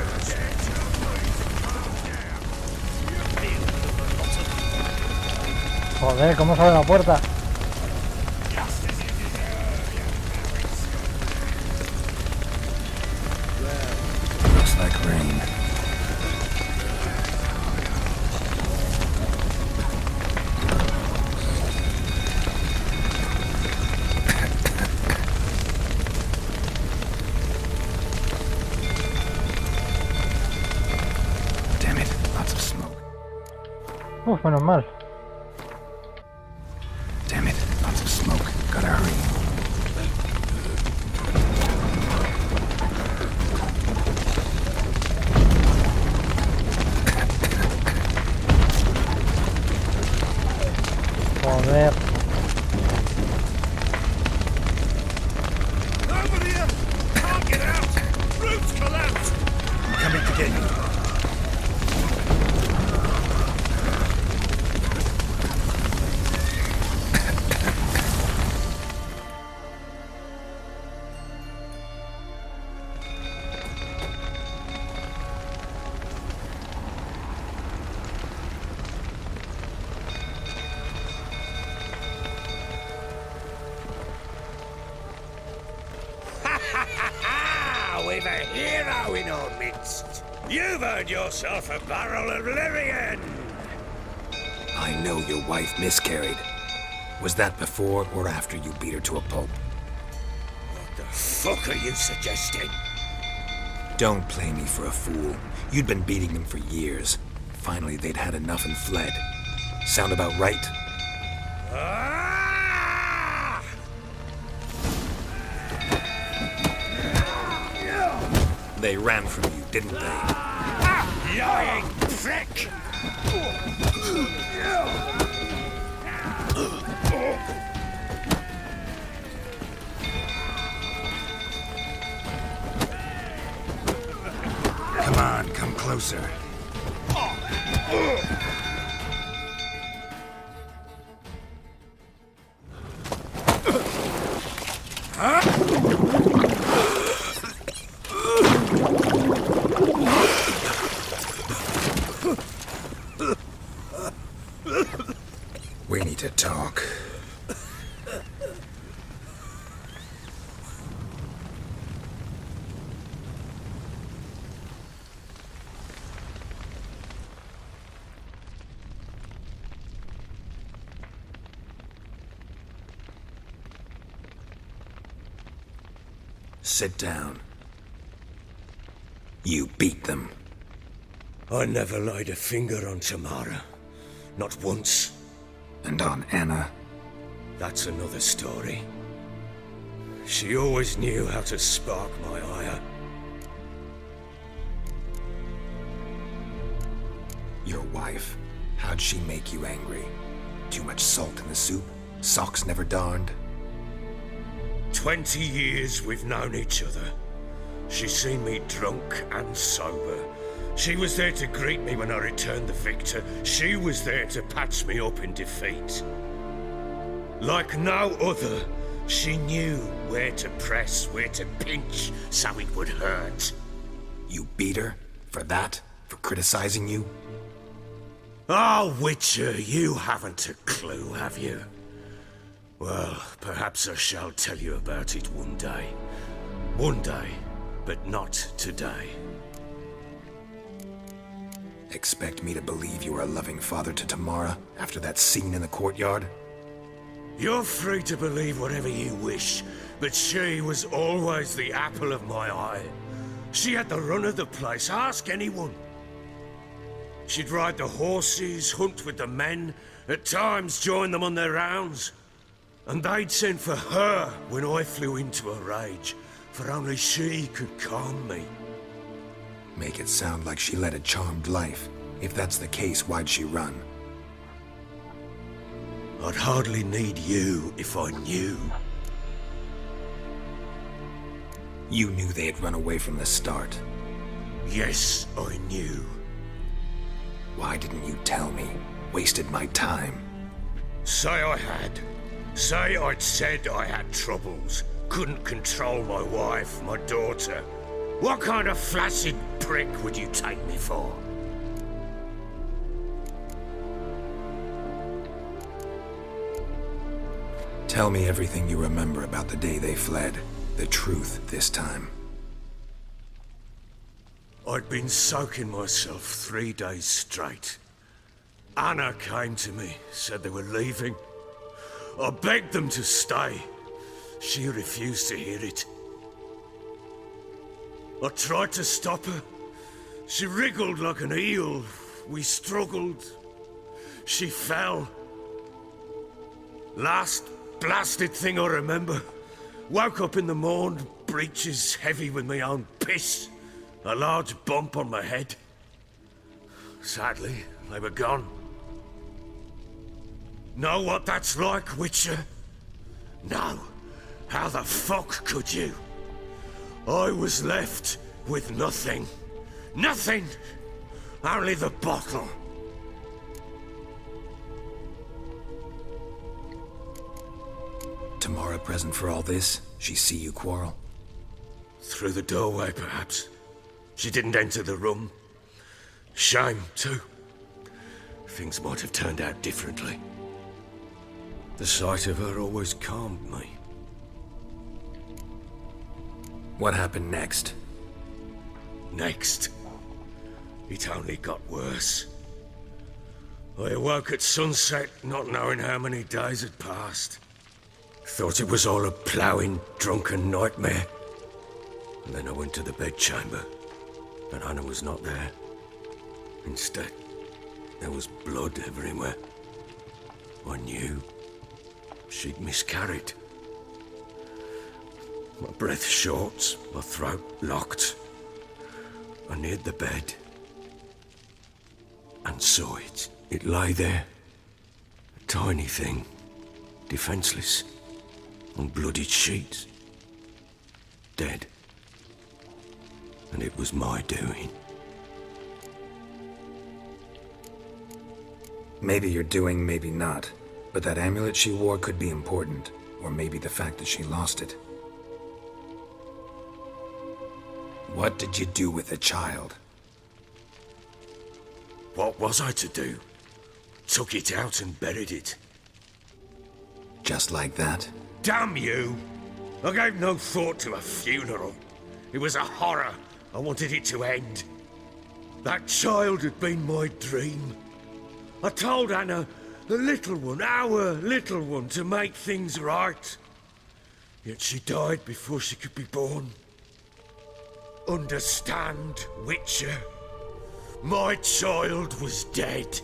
Joder, ¿cómo sale la puerta? Looks like rain. Damn it, lots of smoke. Uf, menos mal. Damn it, lots of smoke. Gotta hurry. Joder. Over here! Can't get out! Roof's collapsed! I'm coming to get you. We've a hero in our midst. You've earned yourself a barrel of Lyrian. I know your wife miscarried. Was that before or after you beat her to a pulp? What the fuck are you suggesting? Don't play me for a fool. You'd been beating them for years. Finally, they'd had enough and fled. Sound about right? They ran from you, didn't they? Lying prick! Come on, come closer. We need to talk. Sit down. You beat them. I never laid a finger on Tamara. Not once. And on Anna? That's another story. She always knew how to spark my ire. Your wife, how'd she make you angry? Too much salt in the soup? Socks never darned? 20 years we've known each other. She's seen me drunk and sober. She was there to greet me when I returned the victor. She was there to patch me up in defeat. Like no other, she knew where to press, where to pinch, so it would hurt. You beat her? For that? For criticizing you? Oh, Witcher, you haven't a clue, have you? Well, perhaps I shall tell you about it one day. One day, but not today. Expect me to believe you are a loving father to Tamara after that scene in the courtyard? You're free to believe whatever you wish, but she was always the apple of my eye. She had the run of the place, ask anyone. She'd ride the horses, hunt with the men, at times join them on their rounds. And they'd send for her when I flew into a rage, for only she could calm me. Make it sound like she led a charmed life. If that's the case, why'd she run? I'd hardly need you if I knew. You knew they had run away from the start. Yes, I knew. Why didn't you tell me? Wasted my time. Say I had. Say I'd said I had troubles. Couldn't control my wife, my daughter. What kind of flaccid prick would you take me for? Tell me everything you remember about the day they fled. The truth this time. I'd been soaking myself 3 days straight. Anna came to me, said they were leaving. I begged them to stay. She refused to hear it. I tried to stop her. She wriggled like an eel. We struggled. She fell. Last blasted thing I remember. Woke up in the morn, breeches heavy with my own piss. A large bump on my head. Sadly, they were gone. Know what that's like, Witcher? No. How the fuck could you? I was left with nothing. Nothing! Only the bottle. Tamara present for all this? She see you quarrel? Through the doorway, perhaps. She didn't enter the room. Shame, too. Things might have turned out differently. The sight of her always calmed me. What happened next? Next, it only got worse. I awoke at sunset, not knowing how many days had passed. Thought it was all a ploughing, drunken nightmare. And then I went to the bedchamber, and Anna was not there. Instead, there was blood everywhere. I knew she'd miscarried. My breath short, my throat locked. I neared the bed and saw it. It lay there, a tiny thing, defenseless, on bloodied sheets, dead. And it was my doing. Maybe you're doing, maybe not. But that amulet she wore could be important. Or maybe the fact that she lost it. What did you do with the child? What was I to do? Took it out and buried it. Just like that? Damn you! I gave no thought to a funeral. It was a horror. I wanted it to end. That child had been my dream. I told Anna, the little one, our little one, to make things right. Yet she died before she could be born. Understand, Witcher? My child was dead.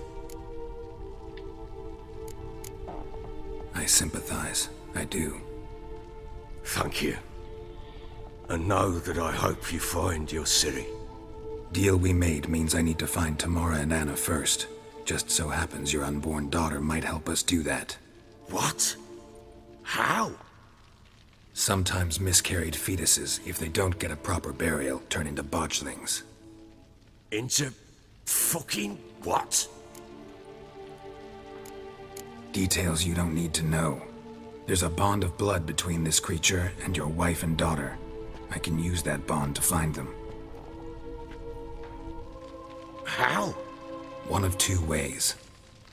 I sympathize. I do. Thank you. And know that I hope you find your Ciri. Deal we made means I need to find Tamara and Anna first. Just so happens your unborn daughter might help us do that. What? How? Sometimes miscarried fetuses, if they don't get a proper burial, turn into botchlings. Into fucking what? Details you don't need to know. There's a bond of blood between this creature and your wife and daughter. I can use that bond to find them. How? One of two ways.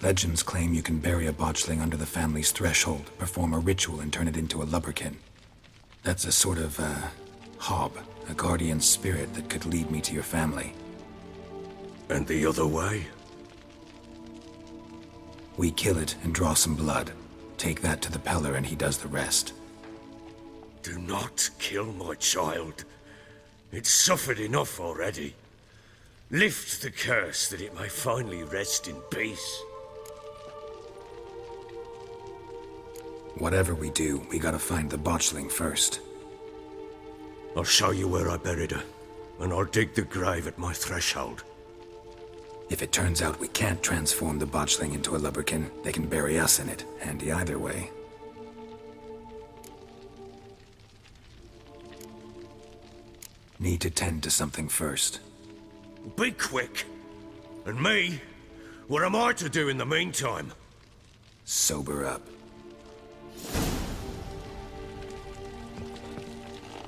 Legends claim you can bury a botchling under the family's threshold, perform a ritual and turn it into a lubberkin. That's a sort of, hob, a guardian spirit that could lead me to your family. And the other way? We kill it and draw some blood. Take that to the Peller and he does the rest. Do not kill my child. It's suffered enough already. Lift the curse that it may finally rest in peace. Whatever we do, we gotta find the botchling first. I'll show you where I buried her, and I'll dig the grave at my threshold. If it turns out we can't transform the botchling into a lubberkin, they can bury us in it. Handy either way. Need to tend to something first. Be quick. And me? What am I to do in the meantime? Sober up.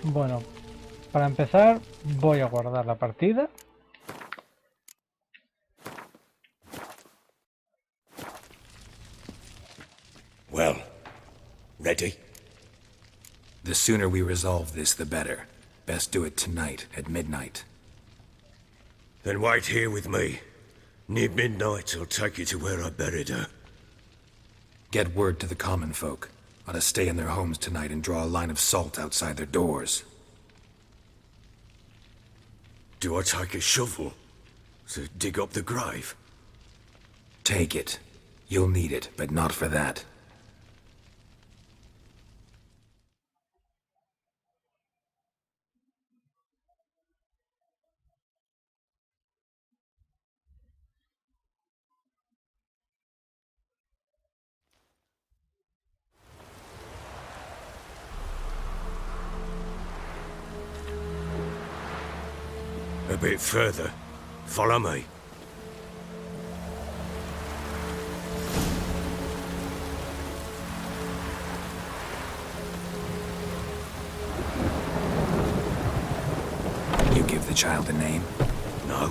Bueno, para empezar voy a guardar la partida. Well, ready? The sooner we resolve this, the better. Best do it tonight, at midnight. Then wait here with me. Near midnight, I'll take you to where I buried her. Get word to the common folk. Ought to stay in their homes tonight and draw a line of salt outside their doors. Do I take a shovel to dig up the grave? Take it. You'll need it, but not for that. A bit further. Follow me. You give the child a name? No.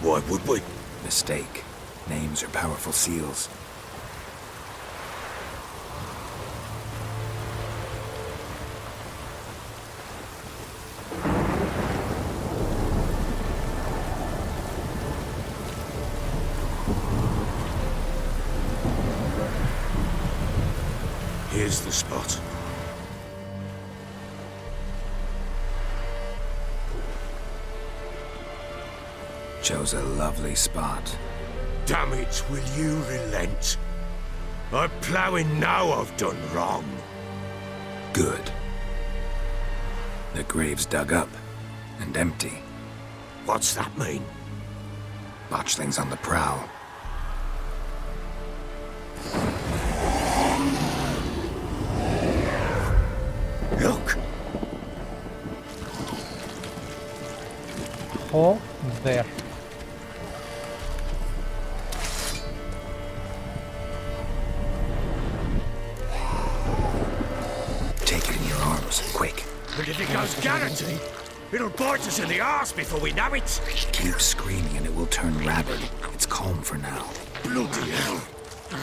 Why would we? Mistake. Names are powerful seals. is the spot. Chose a lovely spot. Damn it, will you relent? I'm ploughing now I've done wrong. Good. The grave's dug up and empty. What's that mean? Botchlings on the prowl. Look! Joder. Take it in your arms, quick. But if it goes guaranteed, it'll bite us in the arse before we know it. Keep screaming and it will turn rabid. It's calm for now. Bloody hell!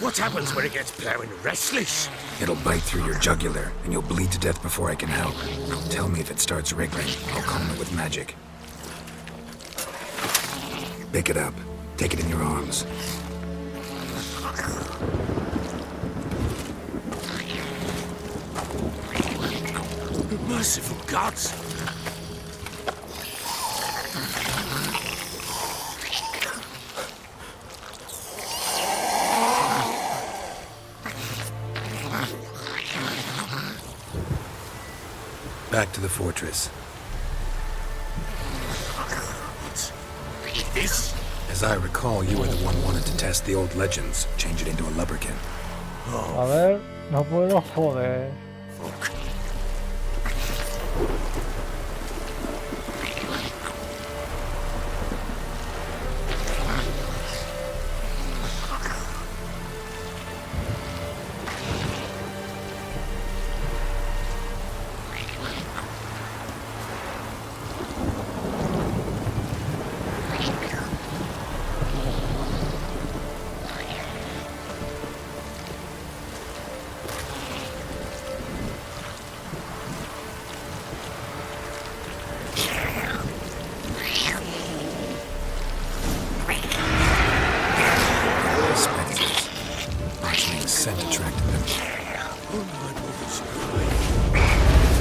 What happens when it gets ploughing restless? It'll bite through your jugular, and you'll bleed to death before I can help. Tell me if it starts wriggling. I'll calm it with magic. Pick it up. Take it in your arms. Merciful gods! Back to the fortress. This? As I recall, you were the one wanted to test the old legends, change it into a lubberkin. A ver, no puedo, joder.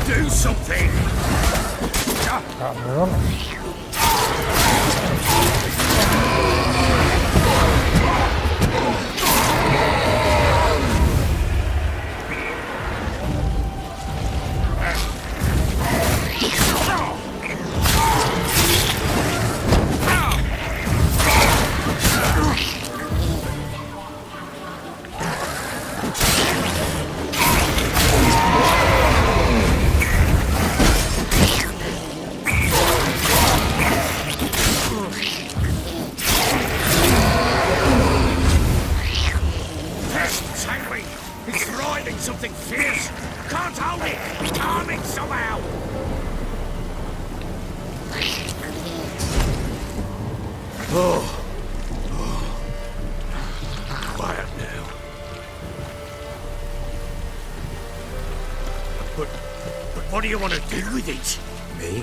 Do something! Cabrón. Something fierce! Can't hold it! Calm it somehow! Oh. Quiet now. But what do you want to do with it? Me?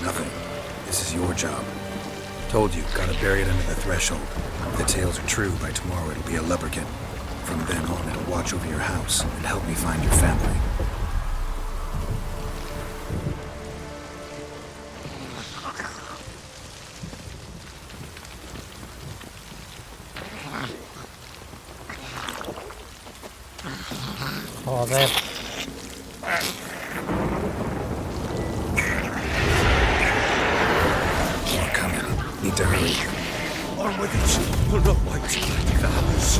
Nothing. This is your job. Told you, gotta bury it under the threshold. If the tales are true, by tomorrow it'll be a lubberkin. From then on, it'll watch over your house and help me find your family. Joder. More coming. Need to hurry. On with it. We'll not wait till they devour us.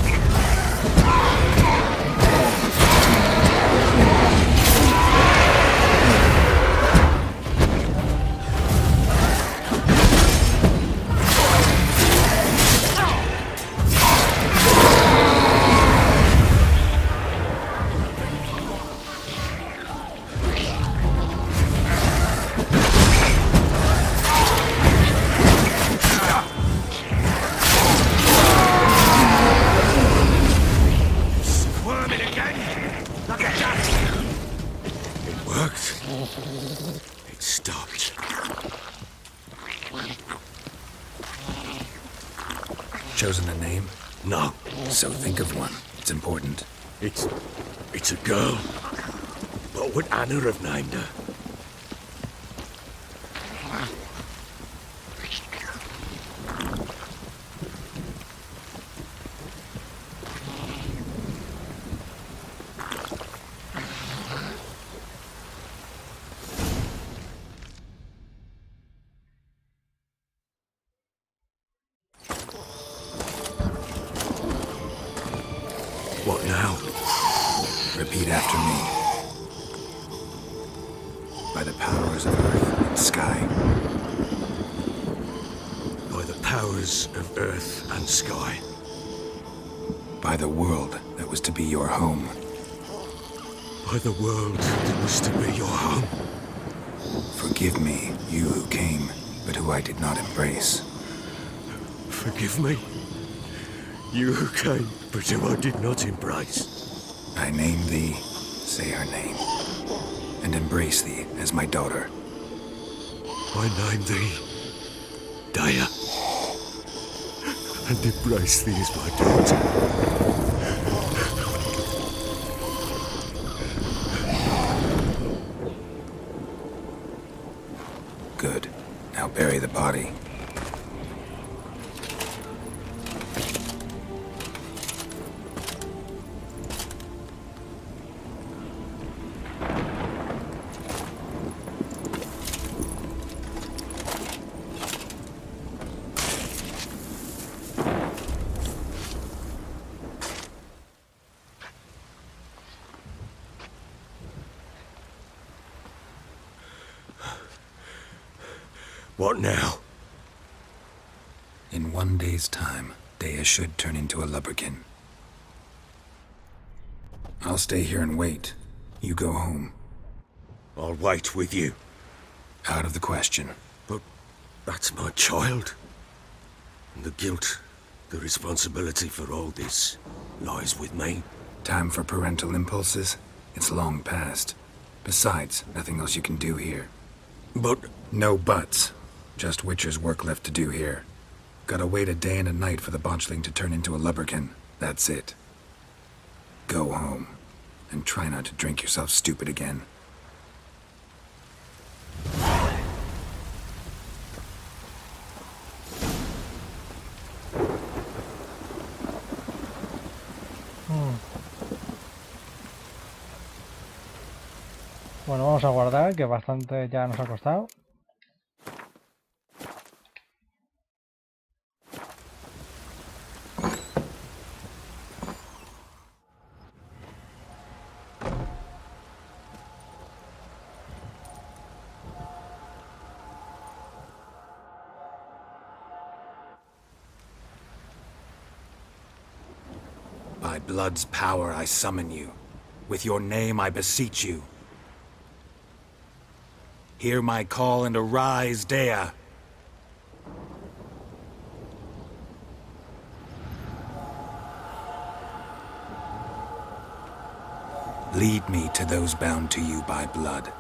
It stopped. Chosen a name? No. So think of one. It's important. It's It's a girl. What would Anna have named her? What now? Repeat after me. By the powers of earth and sky. By the powers of earth and sky. By the world that was to be your home. By the world that was to be your home. Forgive me, you who came, but who I did not embrace. Forgive me, you who came, but who I did not embrace. I name thee, say her name, and embrace thee as my daughter. I name thee, Daya, and embrace thee as my daughter. Good. Now bury the body. What now? In 1 day's time, Daya should turn into a lubberkin. I'll stay here and wait. You go home. I'll wait with you. Out of the question. But that's my child. And the guilt, the responsibility for all this lies with me. Time for parental impulses? It's long past. Besides, nothing else you can do here. But... No buts. Just Witcher's work left to do here. Gotta wait a day and a night for the botchling to turn into a lubberkin. That's it. Go home. And try not to drink yourself stupid again. Bueno, vamos a guardar, que bastante ya nos ha costado. By blood's power I summon you. With your name I beseech you. Hear my call and arise, Daya. Lead me to those bound to you by blood.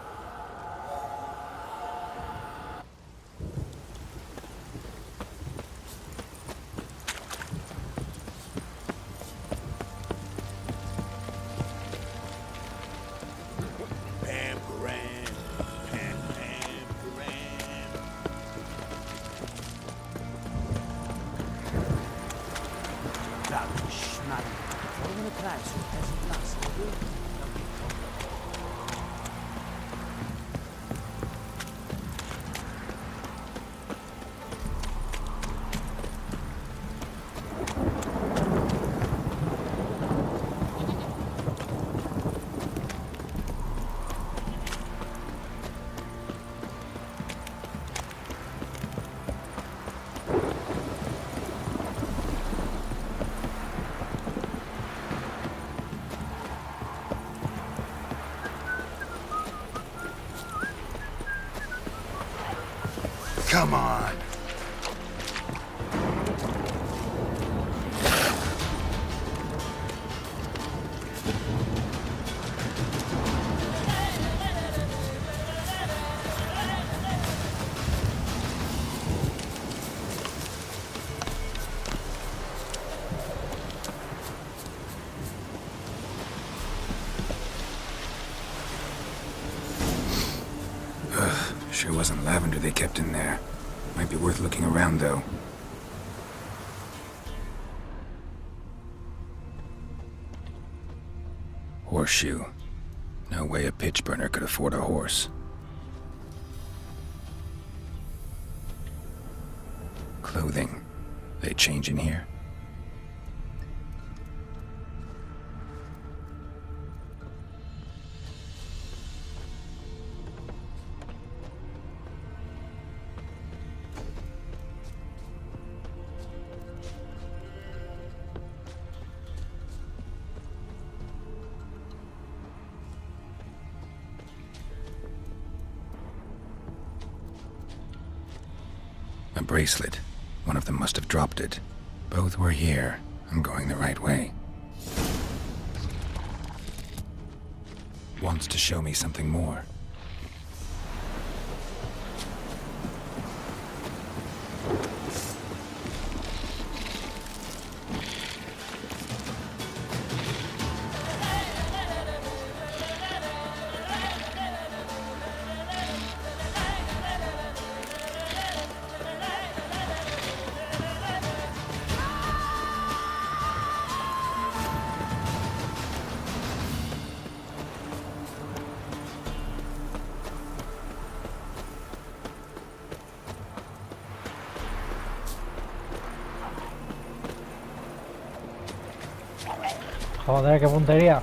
Come on. Sure wasn't lavender they kept in there. Might be worth looking around, though. Horseshoe. No way a pitch burner could afford a horse. Clothing. They change in here? A bracelet. One of them must have dropped it. Both were here. I'm going the right way. Wants to show me something more. Joder, qué puntería.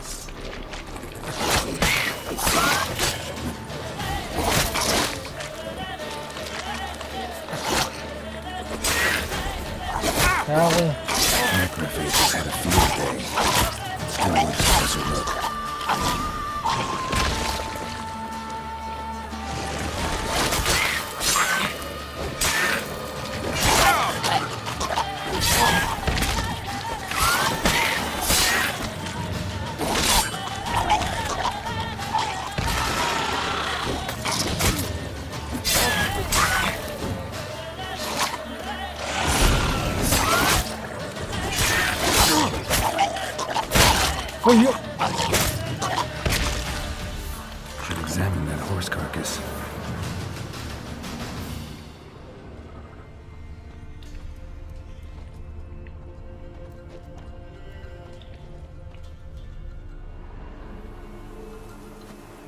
Necrophages had a field day. Still worth a closer look. Should examine that horse carcass.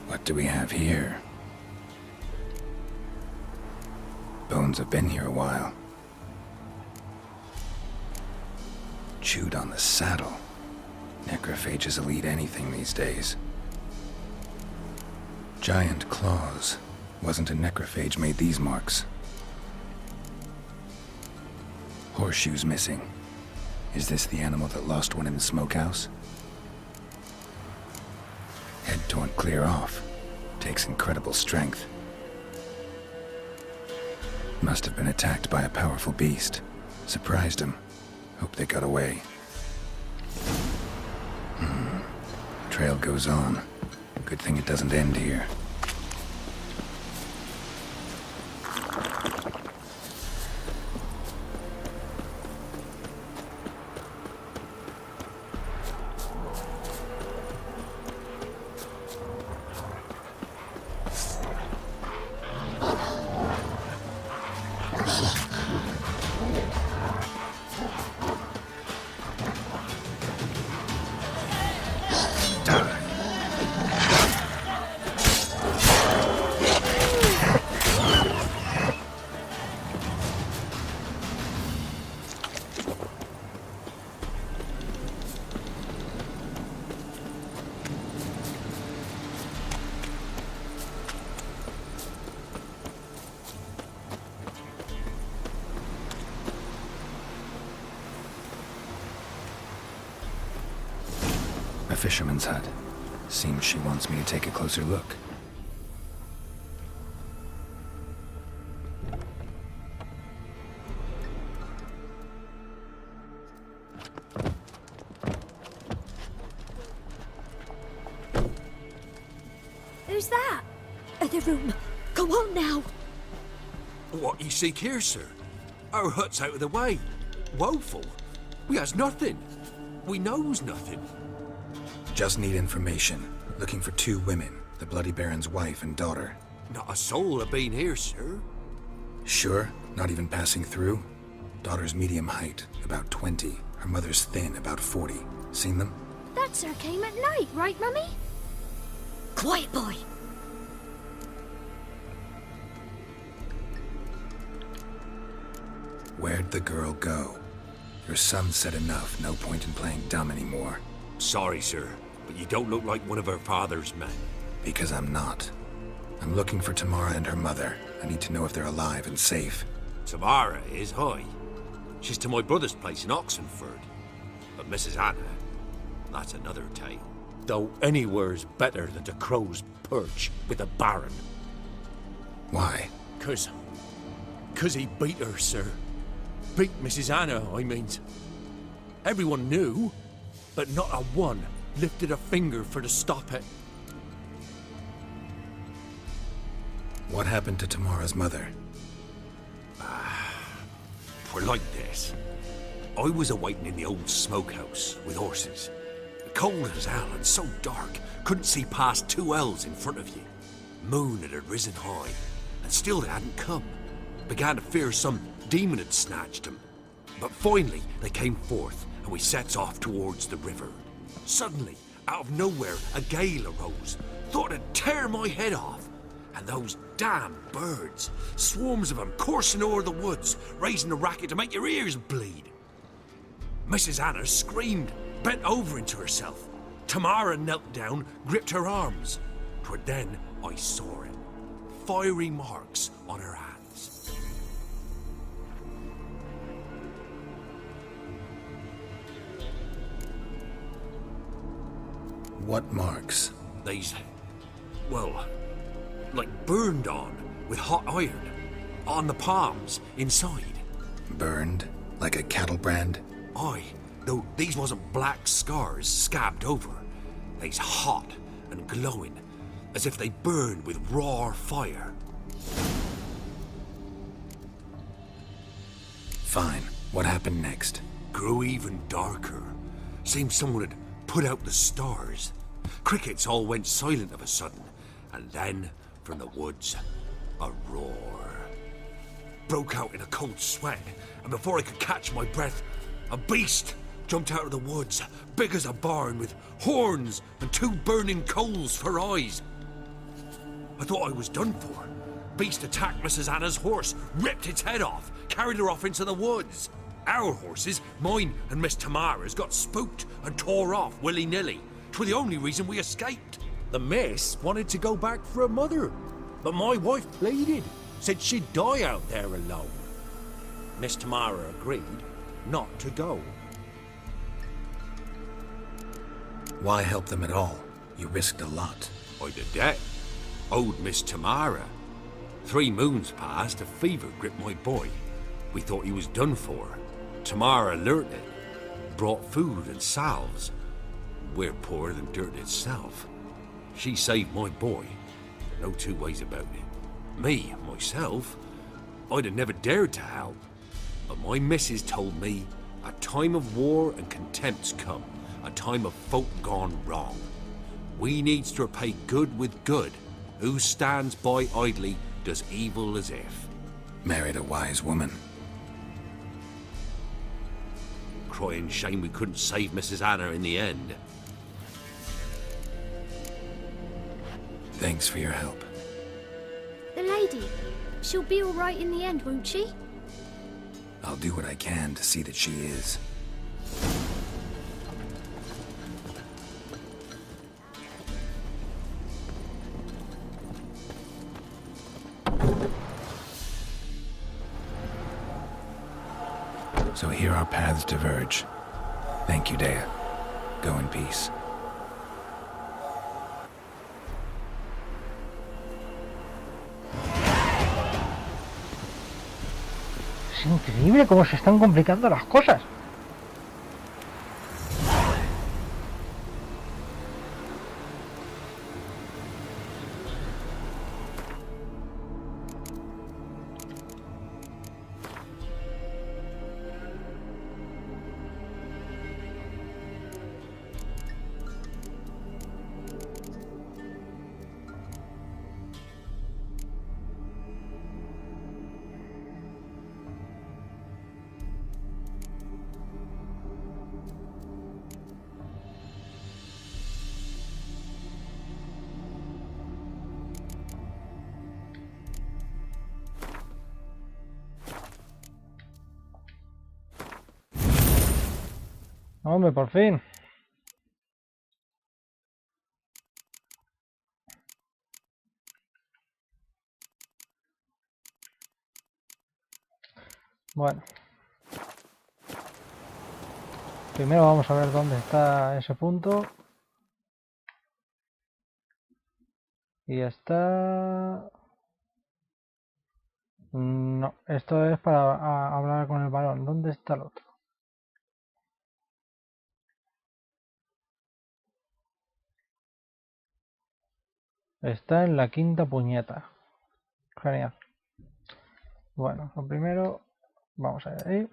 What do we have here? Bones have been here a while. Chewed on the saddle. Necrophages will eat anything these days. Giant claws. Wasn't a necrophage made these marks. Horseshoes missing. Is this the animal that lost one in the smokehouse? Head torn clear off. Takes incredible strength. Must have been attacked by a powerful beast. Surprised him. Hope they got away. Trail goes on. Good thing it doesn't end here. A fisherman's hut. Seems she wants me to take a closer look. Who's that? Other room. Go on now. What you seek here, sir? Our hut's out of the way. Woeful. We has nothing. We knows nothing. Just need information. Looking for two women, the Bloody Baron's wife and daughter. Not a soul have been here, sir. Sure? Not even passing through? Daughter's medium height, about 20. Her mother's thin, about 40. Seen them? That sir came at night, right, Mummy? Quiet, boy. Where'd the girl go? Your son said enough. No point in playing dumb anymore. Sorry, sir, but you don't look like one of her father's men. Because I'm not. I'm looking for Tamara and her mother. I need to know if they're alive and safe. Tamara is, hi. She's to my brother's place in Oxenford. But Mrs. Anna, that's another tale. Though anywhere's better than the Crow's Perch with a baron. Why? 'Cause he beat her, sir. Beat Mrs. Anna, I mean. Everyone knew, but not a one lifted a finger for to stop it. What happened to Tamara's mother? For like this. I was awaiting in the old smokehouse with horses. Cold as hell and so dark, couldn't see past 2 ells in front of you. Moon had risen high, and still they hadn't come. Began to fear some demon had snatched them. But finally, they came forth, and we sets off towards the river. Suddenly, out of nowhere, a gale arose. Thought it'd tear my head off. And those damn birds, swarms of them coursing over the woods, raising a racket to make your ears bleed. Mrs. Anna screamed, bent over into herself. Tamara knelt down, gripped her arms. 'Twere then I saw it. Fiery marks on her hands. What marks? These, well, like burned on with hot iron. On the palms, inside. Burned? Like a cattle brand? Aye, though these wasn't black scars scabbed over. They's hot and glowing, as if they burned with raw fire. Fine. What happened next? Grew even darker. Seemed someone had put out the stars. Crickets all went silent of a sudden, and then, from the woods, a roar. Broke out in a cold sweat, and before I could catch my breath, a beast jumped out of the woods, big as a barn, with horns and 2 burning coals for eyes. I thought I was done for. Beast attacked Mrs. Anna's horse, ripped its head off, carried her off into the woods. Our horses, mine and Miss Tamara's, got spooked and tore off willy-nilly. 'Twere the only reason we escaped. The miss wanted to go back for her mother, but my wife pleaded, said she'd die out there alone. Miss Tamara agreed not to go. Why help them at all? You risked a lot. I'd a debt. Owed Miss Tamara. 3 moons passed, a fever gripped my boy. We thought he was done for. Tamara learnt it. Brought food and salves. We're poorer than dirt itself. She saved my boy. No 2 ways about it. Me, myself, I'd have never dared to help. But my missus told me a time of war and contempt's come. A time of folk gone wrong. We needs to repay good with good. Who stands by idly does evil as if. Married a wise woman. Crying shame we couldn't save Mrs. Anna in the end. Thanks for your help. The lady, she'll be all right in the end, won't she? I'll do what I can to see that she is. So here our paths diverge. Thank you, Dea. Go in peace. Es increíble cómo se están complicando las cosas. Hombre, por fin. Bueno. Primero vamos a ver dónde está ese punto. Y está... No, esto es para hablar con el varón. ¿Dónde está el otro? Está en la quinta puñeta. Genial. Bueno, lo primero... Vamos a ir ahí.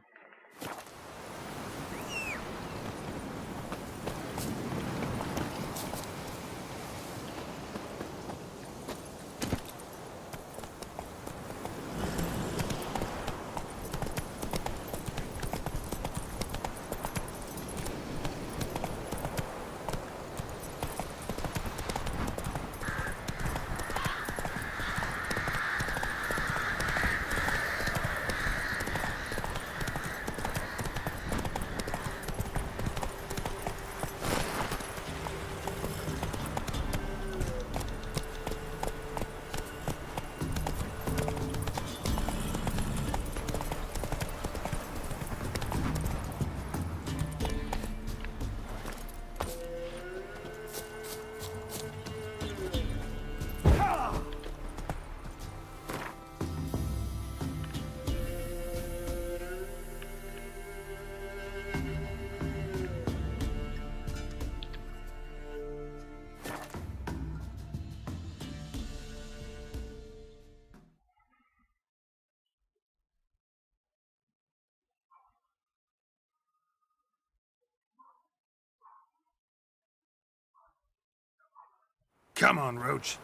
Come on, Roach.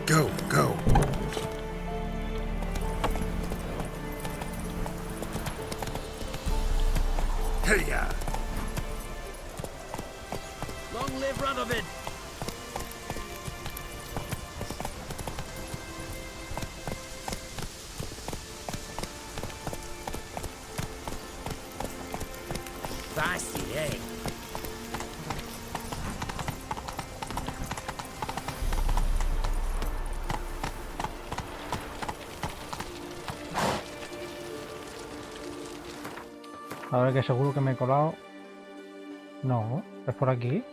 Go, go. Hey-ya. Long live Radovid! Spicy, eh? A ver, que seguro que me he colado. No, es por aquí.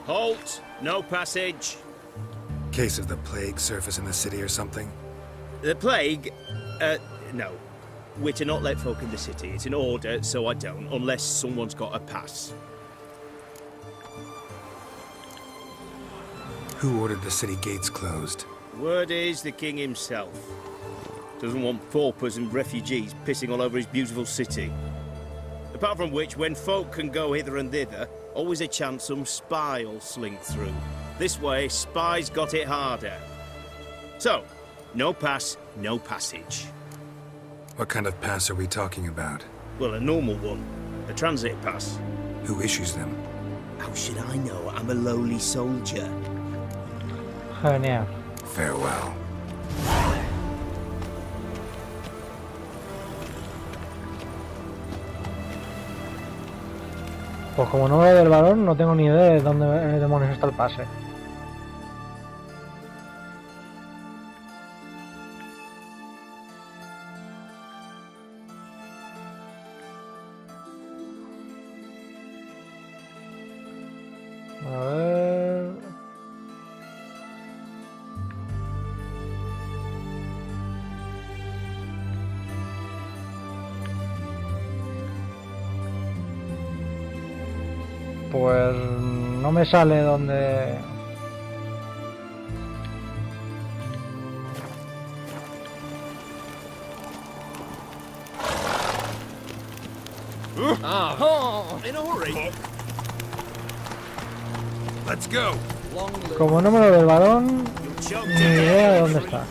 Halt! No passage. Case of the plague surface in the city or something? The plague? No. We're to not let folk in the city. It's an order, so I don't, unless someone's got a pass. Who ordered the city gates closed? Word is the king himself. Doesn't want paupers and refugees pissing all over his beautiful city. Apart from which, when folk can go hither and thither, always a chance some spy will slink through. This way, spies got it harder. So, no pass, no passage. What kind of pass are we talking about? Well, a normal one. A transit pass. Who issues them? How should I know? I'm a lowly soldier. Genial. Farewell. Pues como no veo del varón, no tengo ni idea de dónde demonios está el pase. A ver... Pues no me sale donde... In a hurry. Let's go. Como no me lo del varón, ni idea de dónde está.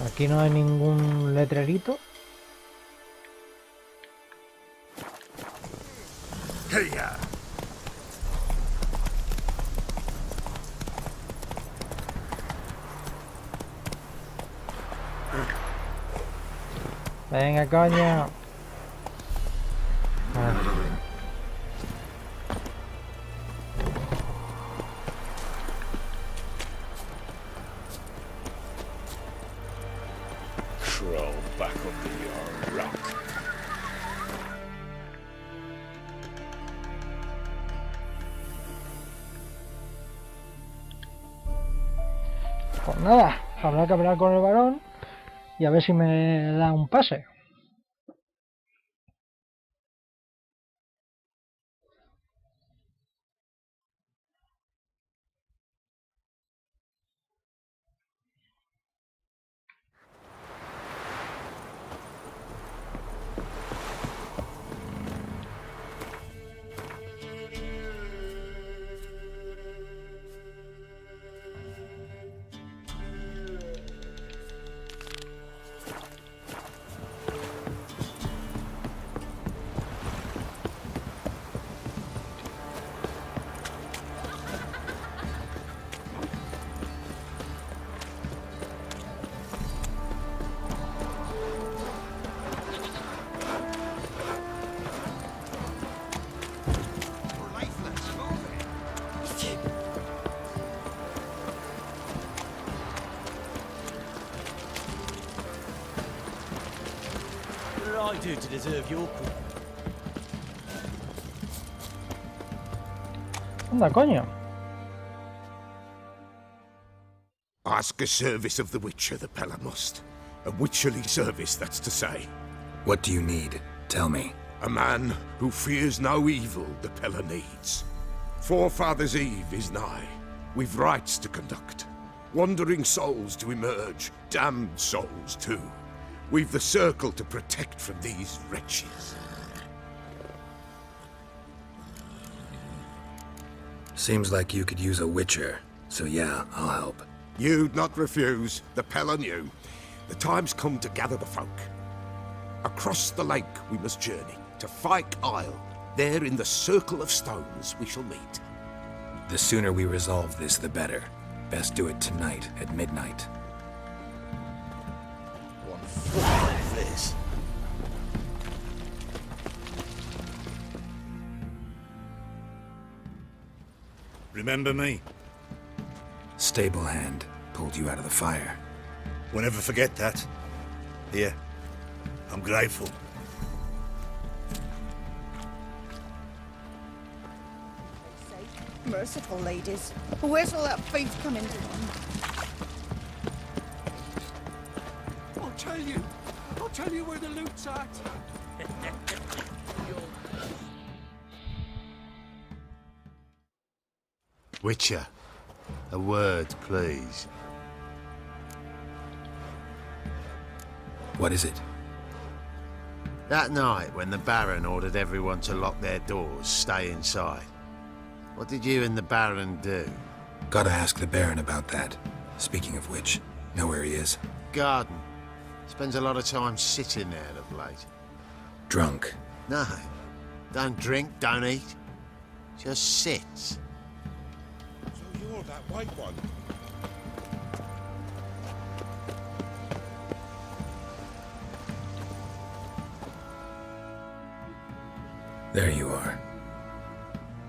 Aquí no hay ningún letrerito. Hey-ya. Venga, coño. Crawl back up to your rock. Pues nada, habrá que hablar con el varón y a ver si me da un pase. What did I do to deserve your call? Anda, coño. Ask a service of the Witcher, the Pella must. A witcherly service, that's to say. What do you need? Tell me. A man who fears no evil the Pella needs. Forefathers' Eve is nigh. We've rites to conduct. Wandering souls to emerge. Damned souls, too. We've the circle to protect from these wretches. Seems like you could use a witcher, so yeah, I'll help. You'd not refuse. The Pella knew. The time's come to gather the folk. Across the lake we must journey, to Fyke Isle. There in the circle of stones we shall meet. The sooner we resolve this, the better. Best do it tonight, at midnight. This. Remember me? Stable hand pulled you out of the fire. We'll never forget that. Here, I'm grateful. Merciful ladies, where's all that faith coming from? I'll tell you where the loot's at. Witcher, a word, please. What is it? That night when the Baron ordered everyone to lock their doors, stay inside. What did you and the Baron do? Gotta ask the Baron about that. Speaking of which, know where he is? Garden. Spends a lot of time sitting there of late. Drunk. No. Don't drink, don't eat. Just sits. So you're that white one? There you are.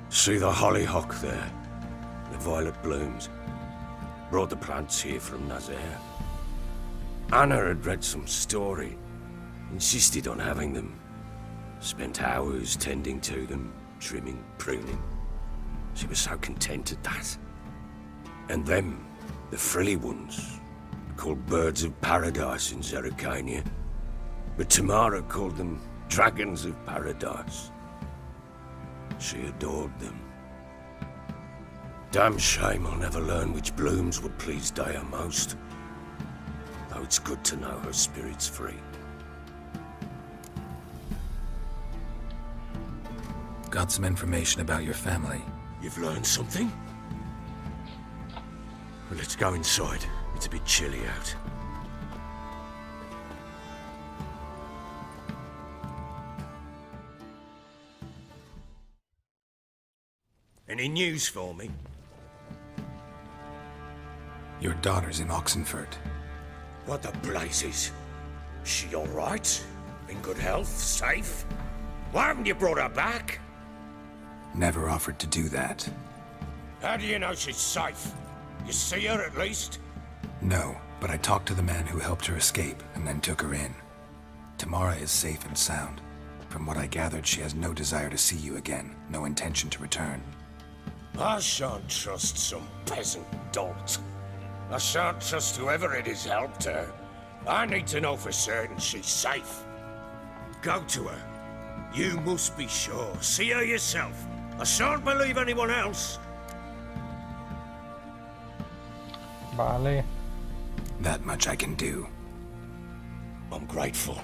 See the hollyhock there? The violet blooms. Brought the plants here from Nazaire. Anna had read some story. Insisted on having them. Spent hours tending to them, trimming, pruning. She was so content at that. And them, the frilly ones, called birds of paradise in Zerrikania. But Tamara called them dragons of paradise. She adored them. Damn shame I'll never learn which blooms would please Dea most. Though it's good to know her spirit's free. Got some information about your family. You've learned something? Well, let's go inside. It's a bit chilly out. Any news for me? Your daughter's in Oxenford. What the blazes? She all right? In good health? Safe? Why haven't you brought her back? Never offered to do that. How do you know she's safe? You see her at least? No, but I talked to the man who helped her escape and then took her in. Tamara is safe and sound. From what I gathered, she has no desire to see you again, no intention to return. I shan't trust some peasant dolt. I shan't trust whoever it is helped her. I need to know for certain she's safe. Go to her. You must be sure. See her yourself. I shan't believe anyone else. Vale. That much I can do. I'm grateful.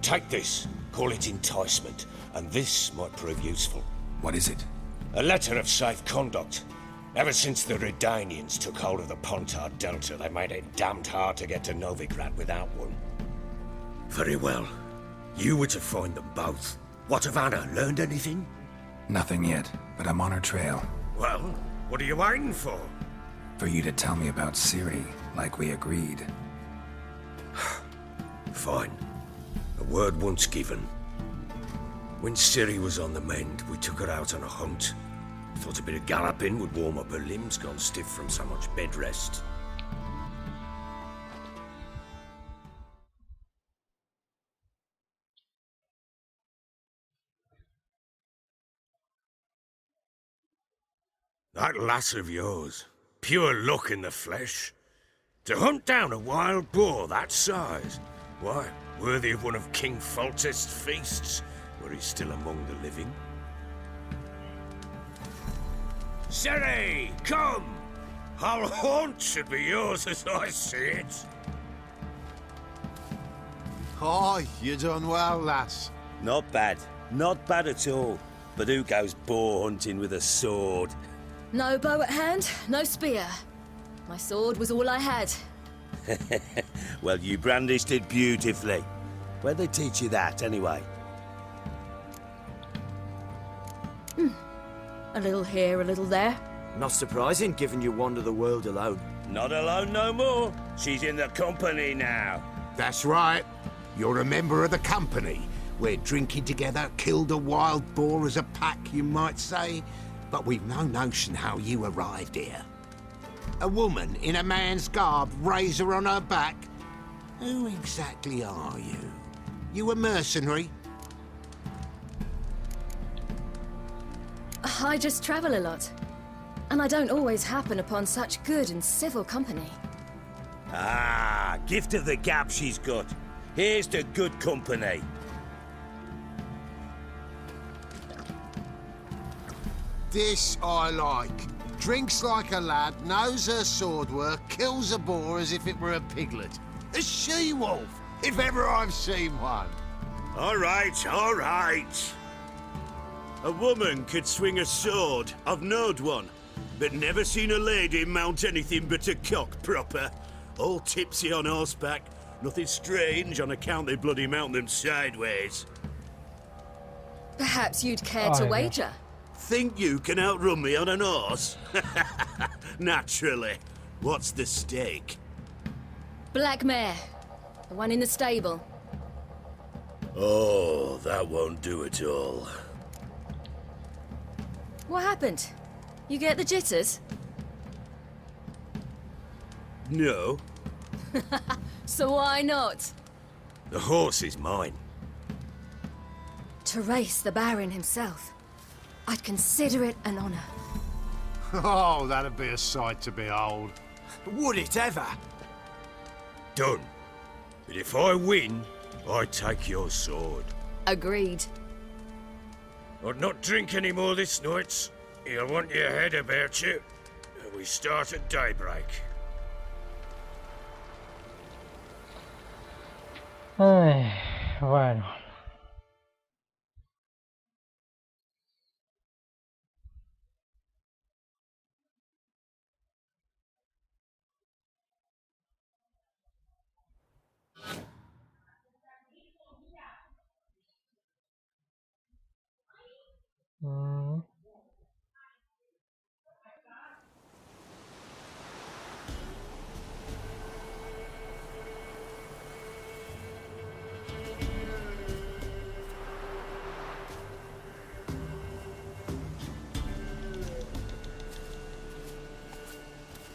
Take this. Call it enticement. And this might prove useful. What is it? A letter of safe conduct. Ever since the Redanians took hold of the Pontard Delta, they made it damned hard to get to Novigrad without one. Very well. You were to find them both. What of Anna? Learned anything? Nothing yet, but I'm on her trail. Well, what are you waiting for? For you to tell me about Ciri, like we agreed. Fine. A word once given. When Ciri was on the mend, we took her out on a hunt. Thought a bit of galloping would warm up her limbs, gone stiff from so much bed rest. That lass of yours, pure luck in the flesh. To hunt down a wild boar that size, why, worthy of one of King Foltest's feasts, were he still among the living. Ciri, come! Our haunt should be yours as I see it. Oh, you done well, lass. Not bad. Not bad at all. But who goes boar hunting with a sword? No bow at hand, no spear. My sword was all I had. Well, you brandished it beautifully. Where'd they teach you that, anyway? A little here, a little there. Not surprising, given you wander the world alone. Not alone no more. She's in the company now. That's right. You're a member of the company. We're drinking together, killed a wild boar as a pack, you might say. But we've no notion how you arrived here. A woman in a man's garb, razor on her back. Who exactly are you? You a mercenary? I just travel a lot. And I don't always happen upon such good and civil company. Ah, gift of the gab she's got. Here's to good company. This I like. Drinks like a lad, knows her sword work, kills a boar as if it were a piglet. A she-wolf, if ever I've seen one. All right, all right. A woman could swing a sword. I've knowed one. but never seen a lady mount anything but a cock proper. All tipsy on horseback. Nothing strange on account they bloody mount them sideways. Perhaps you'd care to wager? Think you can outrun me on an horse? Naturally. What's the stake? Black mare. The one in the stable. Oh, that won't do at all. What happened? You get the jitters? No. So why not? The horse is mine. To race the Baron himself. I'd consider it an honor. Oh, that'd be a sight to behold. Would it ever? Done. But if I win, I take your sword. Agreed. I'd not drink any more this night. You'll want your head about you. We start at daybreak. Ay, bueno.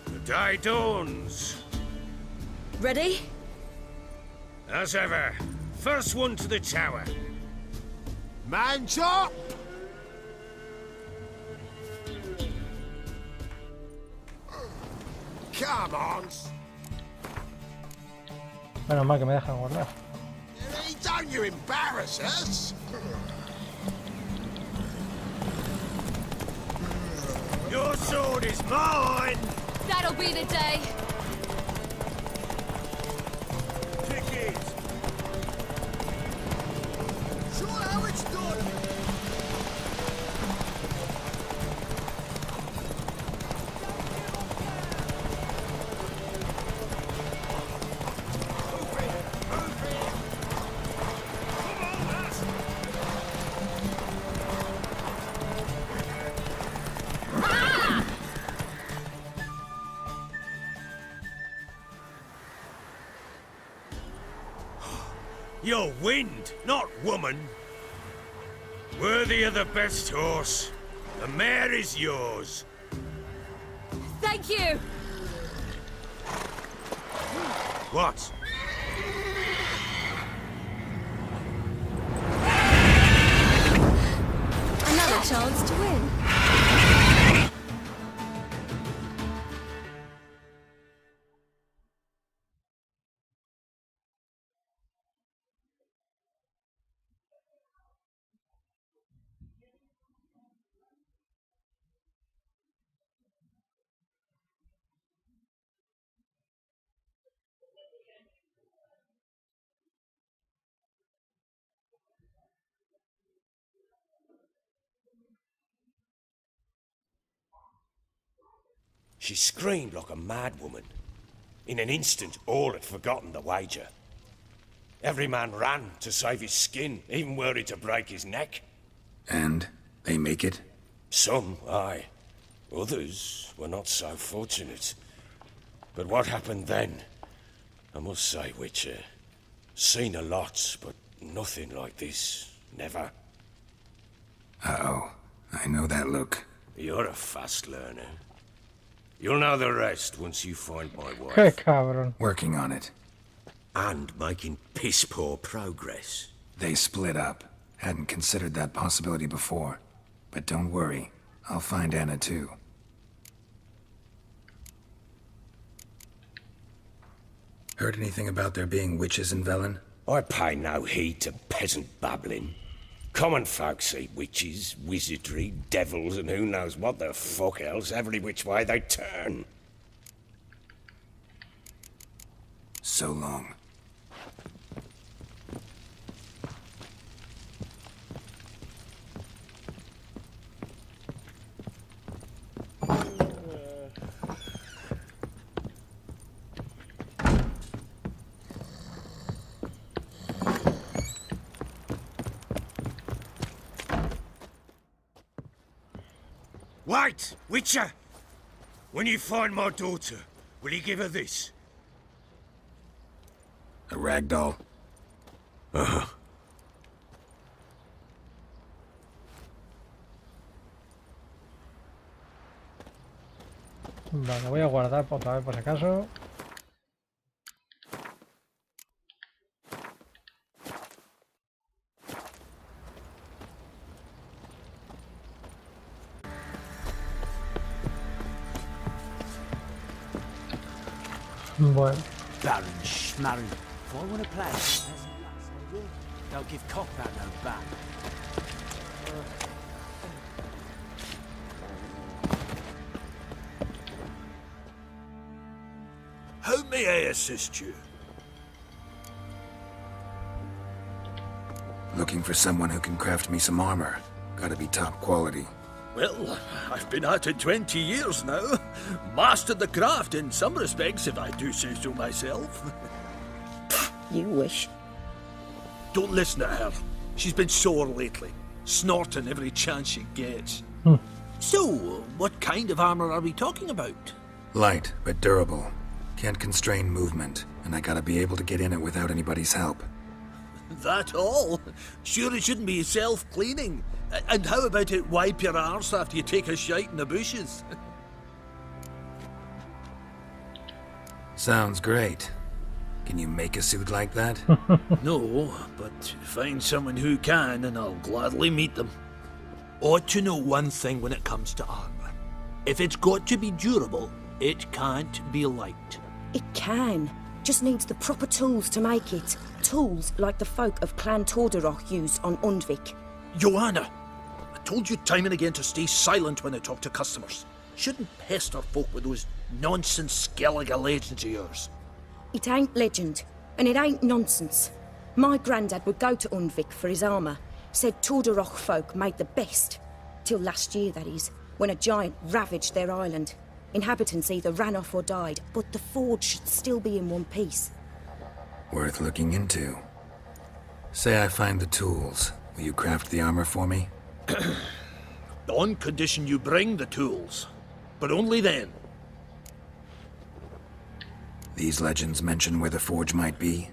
The day dawns. Ready? As ever. First one to the tower. Man's up! Come on! Menos mal que me dejan guardar. Don't you embarrass us! Your sword is mine! That'll be the day. Kick it! Show how it's done! You're wind, not woman. Worthy of the best horse. The mare is yours. Thank you. What? Another chance to win. She screamed like a mad woman. In an instant, all had forgotten the wager. Every man ran to save his skin, even were he to break his neck. And they make it? Some, aye. Others were not so fortunate. But what happened then? I must say, Witcher, seen a lot, but nothing like this. Never. Uh-oh. I know that look. You're a fast learner. You'll know the rest once you find my wife. Qué cabrón. Working on it. And making piss-poor progress. They split up. Hadn't considered that possibility before. But don't worry. I'll find Anna too. Heard anything about there being witches in Velen? I pay no heed to peasant babbling. Common folk see witches, wizardry, devils, and who knows what the fuck else every which way they turn. So long. Wait, Witcher! When you find my daughter, will you give her this? A rag doll? Uh-huh. Vale, voy a guardar otra vez por si acaso. Bueno. Baron Schmarren. If I want to play, as a lass, I will. Don't give cock that no back. How may I assist you? Looking for someone who can craft me some armor. Gotta be top quality. Well, I've been at it 20 years now. Mastered the craft in some respects, if I do say so myself. You wish. Don't listen to her. She's been sore lately, snorting every chance she gets. So, what kind of armor are we talking about? Light, but durable. Can't constrain movement, and I gotta be able to get in it without anybody's help. That all? Sure it shouldn't be self-cleaning. And how about it wipe your arse after you take a shite in the bushes? Sounds great. Can you make a suit like that? No, but find someone who can and I'll gladly meet them. Ought to know one thing when it comes to armor. If it's got to be durable, it can't be light. It can. Just needs the proper tools to make it. Tools like the folk of Clan Tordarroch use on Undvik. Joanna! I told you time and again to stay silent when I talk to customers. Shouldn't pester folk with those nonsense Skellige legends of yours. It ain't legend, and it ain't nonsense. My granddad would go to Undvik for his armour. Said Tordarroch folk made the best. Till last year, that is, when a giant ravaged their island. Inhabitants either ran off or died, but the forge should still be in one piece. Worth looking into. Say I find the tools. Will you craft the armor for me? On condition you bring the tools. But only then. These legends mention where the forge might be?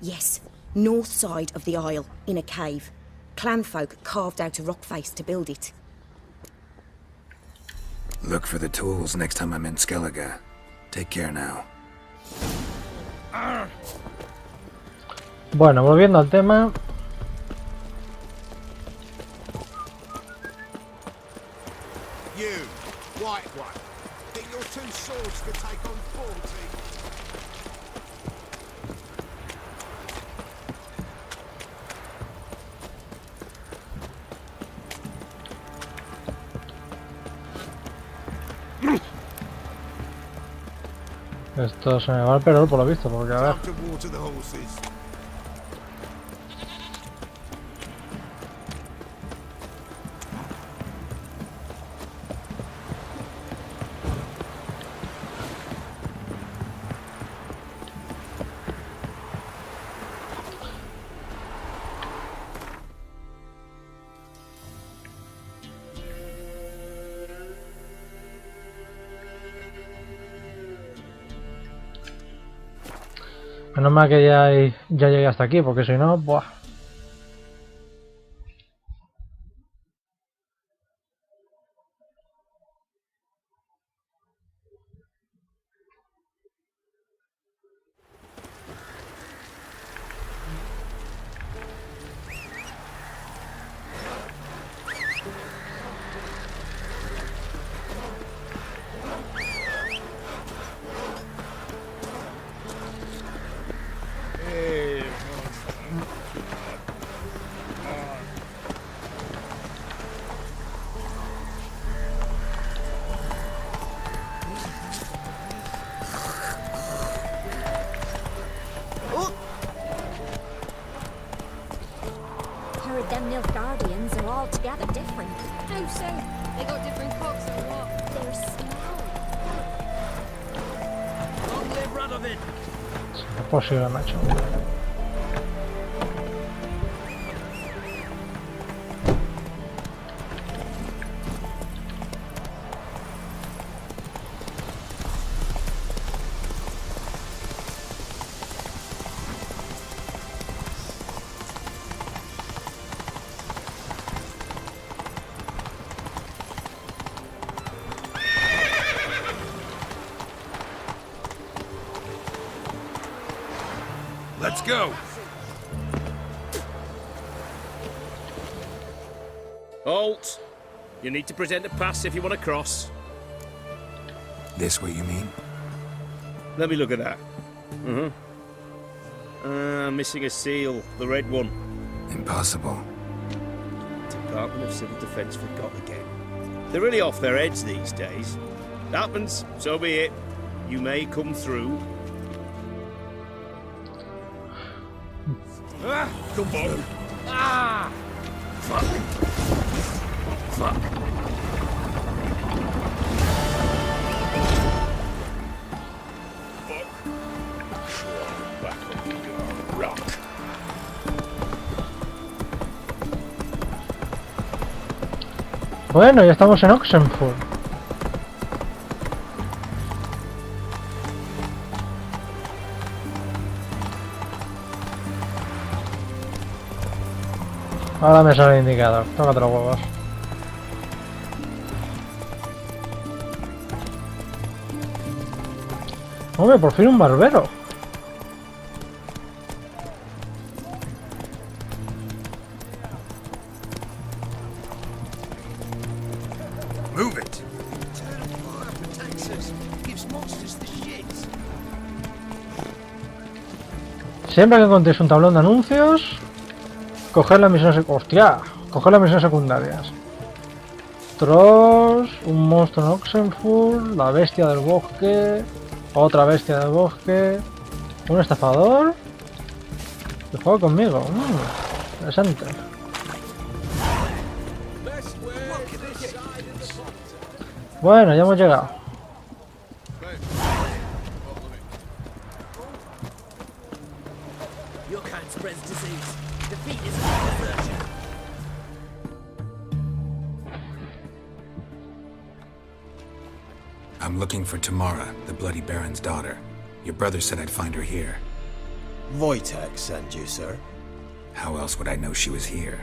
Yes, north side of the isle, in a cave. Clanfolk carved out a rock face to build it. Look for the tools next time I'm in Skellige. Take care now. Bueno, volviendo al tema. You, white one, think your two swords could take on 40? Esto se me va al perol por lo visto, porque a ver. Time to water the horses. Menos mal que ya llegué hasta aquí, porque si no, buah. Heard them Nilfgaardians are altogether different. How so? They got different cooks or what? They're small. Long live Radovid! No es posible, macho. Let's go. Halt! You need to present a pass if you want to cross. This way, you mean? Let me look at that. Missing a seal, the red one. Impossible. Department of Civil Defence forgot again. They're really off their heads these days. Happens, so be it. You may come through. Ah, come on. Ah! Fuck. Fuck. Bueno, ya estamos en Oxenford. Ahora me sale el indicador. Tócate los huevos. Hombre, por fin un barbero. Move it. Siempre que encontréis un tablón de anuncios, coger las misiones... ¡Hostia! Coger las misiones secundarias. Trolls, un monstruo en Oxenford, la bestia del bosque, otra bestia del bosque, un estafador. Que juega conmigo. Interesante. Bueno, ya hemos llegado. I'm looking for Tamara, the Bloody Baron's daughter. Your brother said I'd find her here. Wojtek sent you, sir. How else would I know she was here?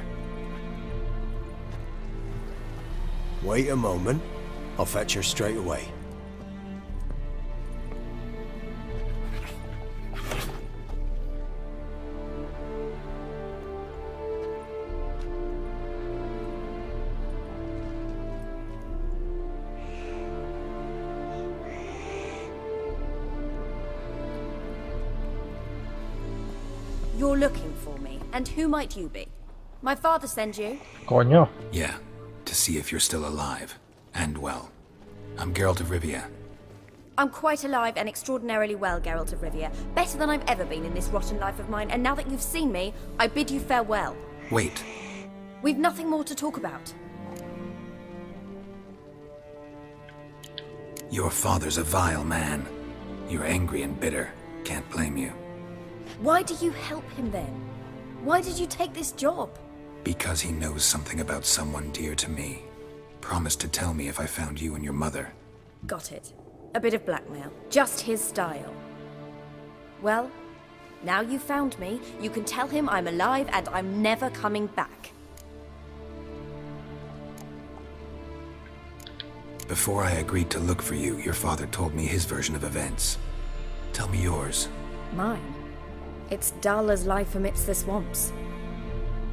Wait a moment. I'll fetch her straight away. You're looking for me, and who might you be? My father sent you? Coño. Yeah, to see if you're still alive. And well. I'm Geralt of Rivia. I'm quite alive and extraordinarily well, Geralt of Rivia. Better than I've ever been in this rotten life of mine, and now that you've seen me, I bid you farewell. Wait. We've nothing more to talk about. Your father's a vile man. You're angry and bitter. Can't blame you. Why do you help him then? Why did you take this job? Because he knows something about someone dear to me. Promised to tell me if I found you and your mother. Got it. A bit of blackmail. Just his style. Well, now you've found me, you can tell him I'm alive and I'm never coming back. Before I agreed to look for you, your father told me his version of events. Tell me yours. Mine? It's dull as life amidst the swamps.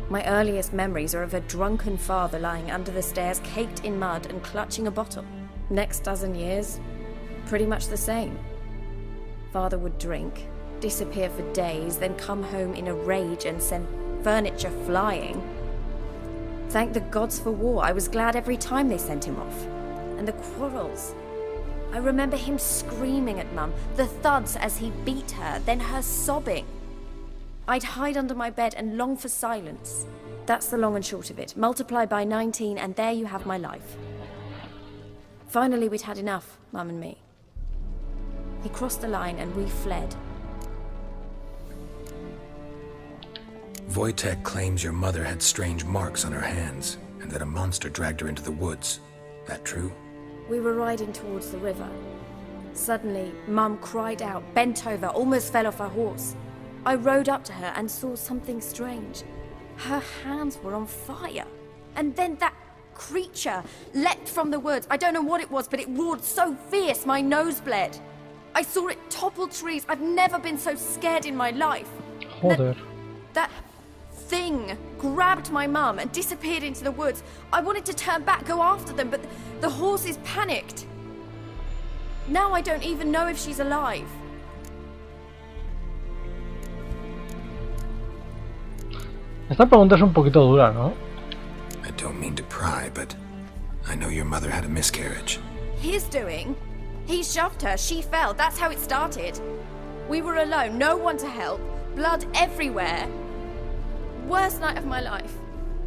My earliest memories are of a drunken father lying under the stairs, caked in mud and clutching a bottle. Next dozen years, pretty much the same. Father would drink, disappear for days, then come home in a rage and send furniture flying. Thank the gods for war. I was glad every time they sent him off. And the quarrels. I remember him screaming at Mum, the thuds as he beat her, then her sobbing. I'd hide under my bed and long for silence. That's the long and short of it. Multiply by 19 and there you have my life. Finally, we'd had enough, Mum and me. He crossed the line and we fled. Wojtek claims your mother had strange marks on her hands, and that a monster dragged her into the woods. That true? We were riding towards the river. Suddenly, Mum cried out, bent over, almost fell off her horse. I rode up to her and saw something strange. Her hands were on fire. And then that creature leapt from the woods. I don't know what it was, but it roared so fierce my nose bled. I saw it topple trees. I've never been so scared in my life. Joder. That thing grabbed my mum and disappeared into the woods. I wanted to turn back, go after them, but the horses panicked. Now I don't even know if she's alive. Esta pregunta es un poquito dura, ¿no? I don't mean to pry, but I know your mother had a miscarriage. His doing? He shoved her, she fell, that's how it started. We were alone, no one to help, blood everywhere. Worst night of my life.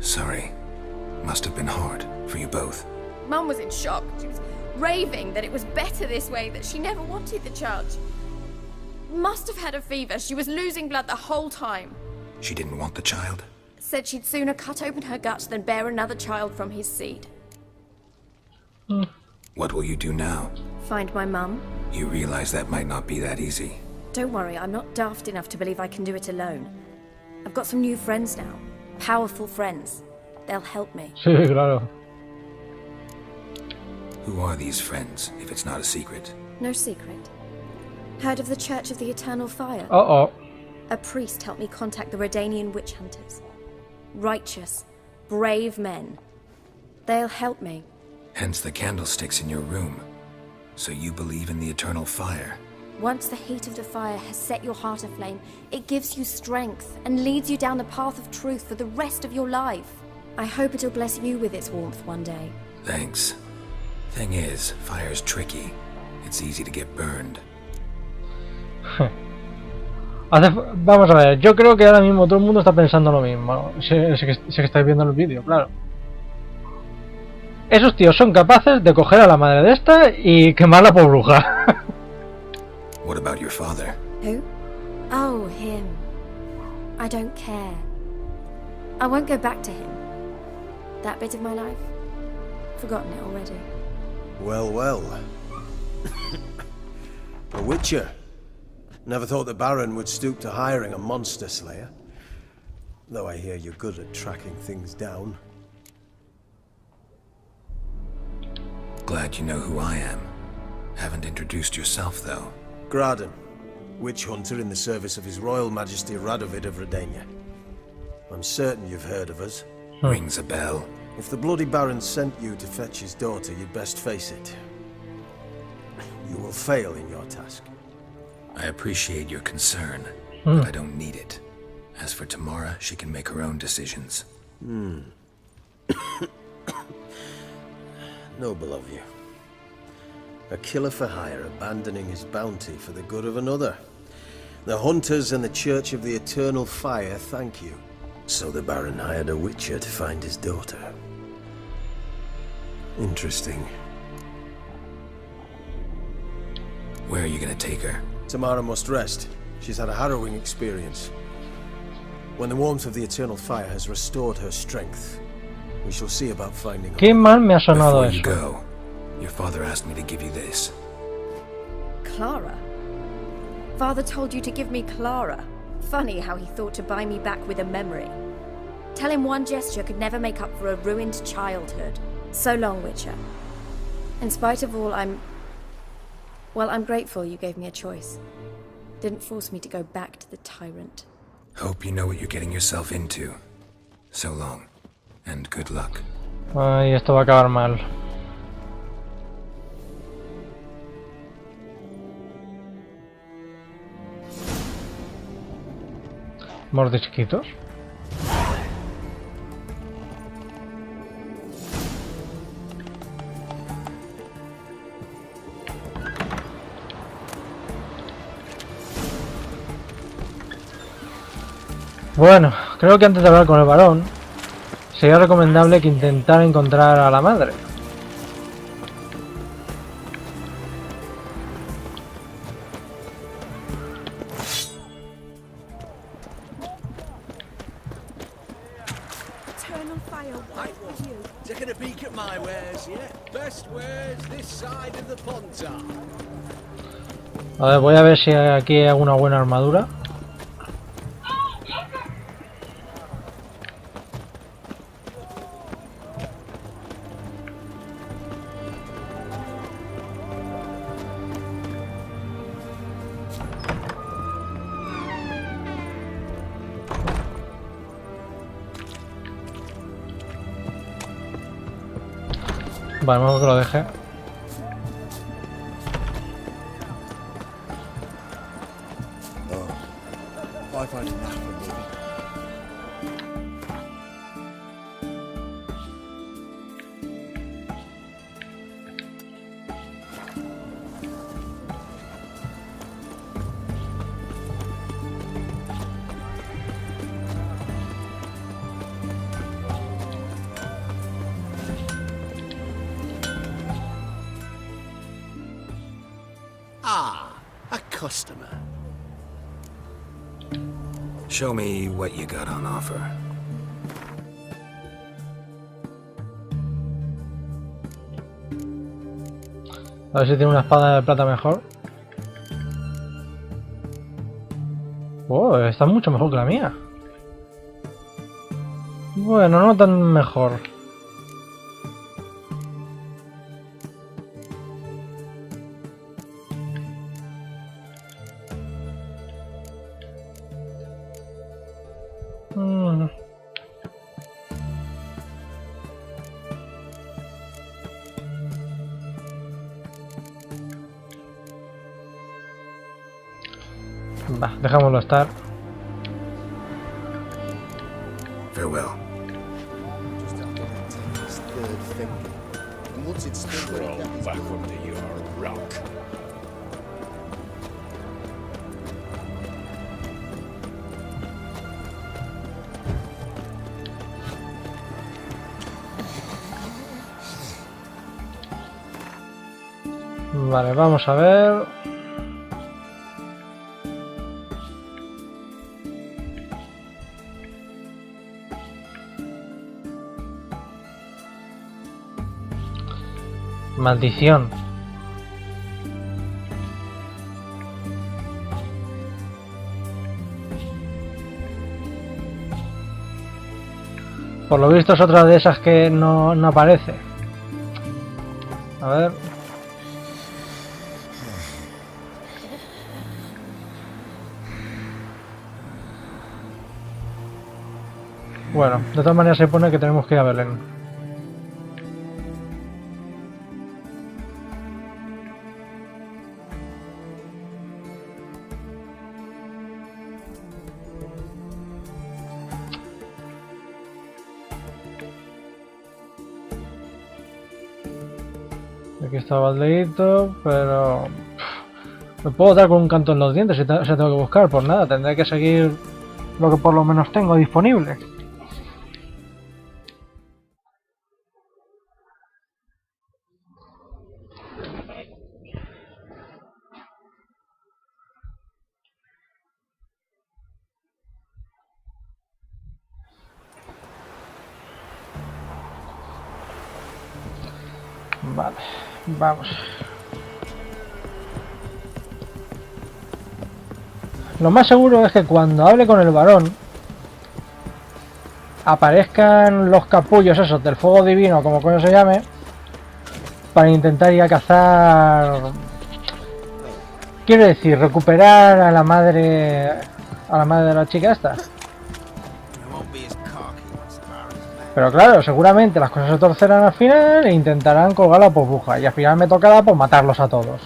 Sorry. Must have been hard for you both. Mum was in shock. She was raving that it was better this way, that she never wanted the child. Must have had a fever. She was losing blood the whole time. She didn't want the child? Said she'd sooner cut open her guts than bear another child from his seed. What will you do now? Find my mum. You realize that might not be that easy. Don't worry, I'm not daft enough to believe I can do it alone. I've got some new friends now. Powerful friends. They'll help me. Sí, claro. Who are these friends, if it's not a secret? No secret. Heard of the Church of the Eternal Fire? Uh-oh. A priest helped me contact the Redanian witch hunters. Righteous, brave men. They'll help me. Hence the candlesticks in your room. So you believe in the eternal fire? Once the heat of the fire has set your heart aflame, it gives you strength and leads you down the path of truth for the rest of your life. I hope it'll bless you with its warmth one day. Thanks. Thing is, fire's tricky. It's easy to get burned. Vamos a ver, yo creo que ahora mismo todo el mundo está pensando lo mismo. Sé que estáis viendo el vídeo, claro. Esos tíos son capaces de coger a la madre de esta y quemarla por bruja. What about your father? Who? Oh, him. I don't care. I won't go back to him. That bit of my life? Forgotten it already. Well, well. A witcher. Never thought the Baron would stoop to hiring a monster slayer. Though I hear you're good at tracking things down. Glad you know who I am. Haven't introduced yourself, though. Graden, witch hunter in the service of His Royal Majesty Radovid of Redania. I'm certain you've heard of us. Rings a bell. If the Bloody Baron sent you to fetch his daughter, you'd best face it. You will fail in your task. I appreciate your concern, but I don't need it. As for Tamara, she can make her own decisions. Noble of you. A killer for hire abandoning his bounty for the good of another. The hunters and the Church of the Eternal Fire thank you. So the Baron hired a witcher to find his daughter. Interesting. Where are you gonna take her? Tamara must rest. She's had a harrowing experience. When the warmth of the Eternal Fire has restored her strength, we shall see about finding her. Qué mal me ha sonado Before you eso. go, your father asked me to give you this. Clara? Father told you to give me Clara. Funny how he thought to buy me back with a memory. Tell him one gesture could never make up for a ruined childhood. So long, Witcher. In spite of all, I'm grateful you gave me a choice. Didn't force me to go back to the tyrant. Hope you know what you're getting yourself into. So long, and good luck. Ay, esto va a acabar mal. ¿Mordisquitos? Bueno, creo que antes de hablar con el varón, sería recomendable que intentara encontrar a la madre. Eternal fire, white with you. Taking a peek at my wares, yeah? Best wares this side of the Pontar. A ver, voy a ver si aquí hay alguna buena armadura. Vale, mejor que lo deje. I've had enough of living. Ah, a customer. Show me what you got on offer. A ver si tiene una espada de plata mejor. Oh, está mucho mejor que la mía. Bueno, no tan mejor. Va, dejámoslo estar. Farewell. Just after that take this third finger. And once it's still Crawl back under your rock. Vale, vamos a ver. Maldición. Por lo visto es otra de esas que no aparece. A ver. Bueno, de todas maneras se pone que tenemos que ir a Belén. Aquí está Baldeíto, pero me puedo dar con un canto en los dientes si tengo que buscar. Por nada, tendré que seguir lo que por lo menos tengo disponible. Vale, vamos. Lo más seguro es que cuando hable con el varón aparezcan los capullos esos del fuego divino, como coño se llame, para intentar ir a cazar. Quiero decir, recuperar a la madre de la chica esta. Pero claro, seguramente las cosas se torcerán al final e intentarán colgarla por bruja. Y al final me tocará por matarlos a todos.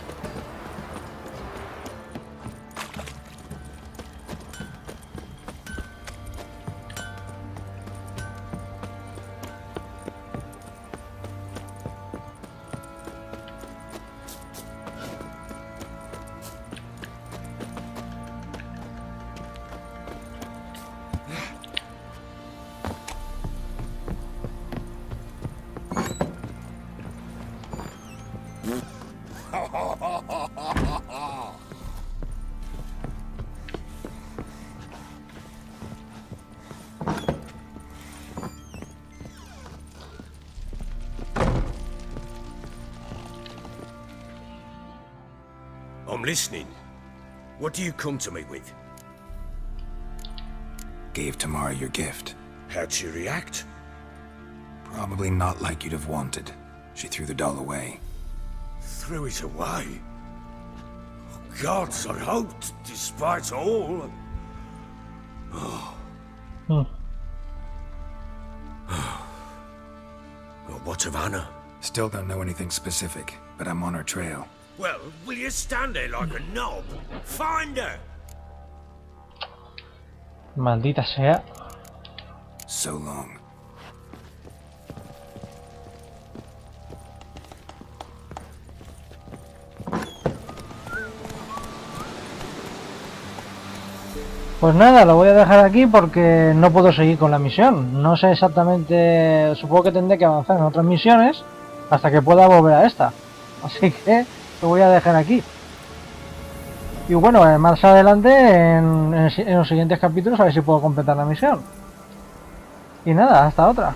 I'm listening. What do you come to me with? Gave Tamara your gift. How'd she react? Probably not like you'd have wanted. She threw the doll away. Threw it away? Oh, gods, I hoped, despite all. Oh. Hmm. Well, what of Anna? Still don't know anything specific, but I'm on her trail. Well, will you stand there like a knob? Find her! Maldita sea. So long. Pues nada, lo voy a dejar aquí porque no puedo seguir con la misión. No sé exactamente, supongo que tendré que avanzar en otras misiones hasta que pueda volver a esta. Así que lo voy a dejar aquí. Y bueno, más adelante en los siguientes capítulos a ver si puedo completar la misión. Y nada, hasta otra.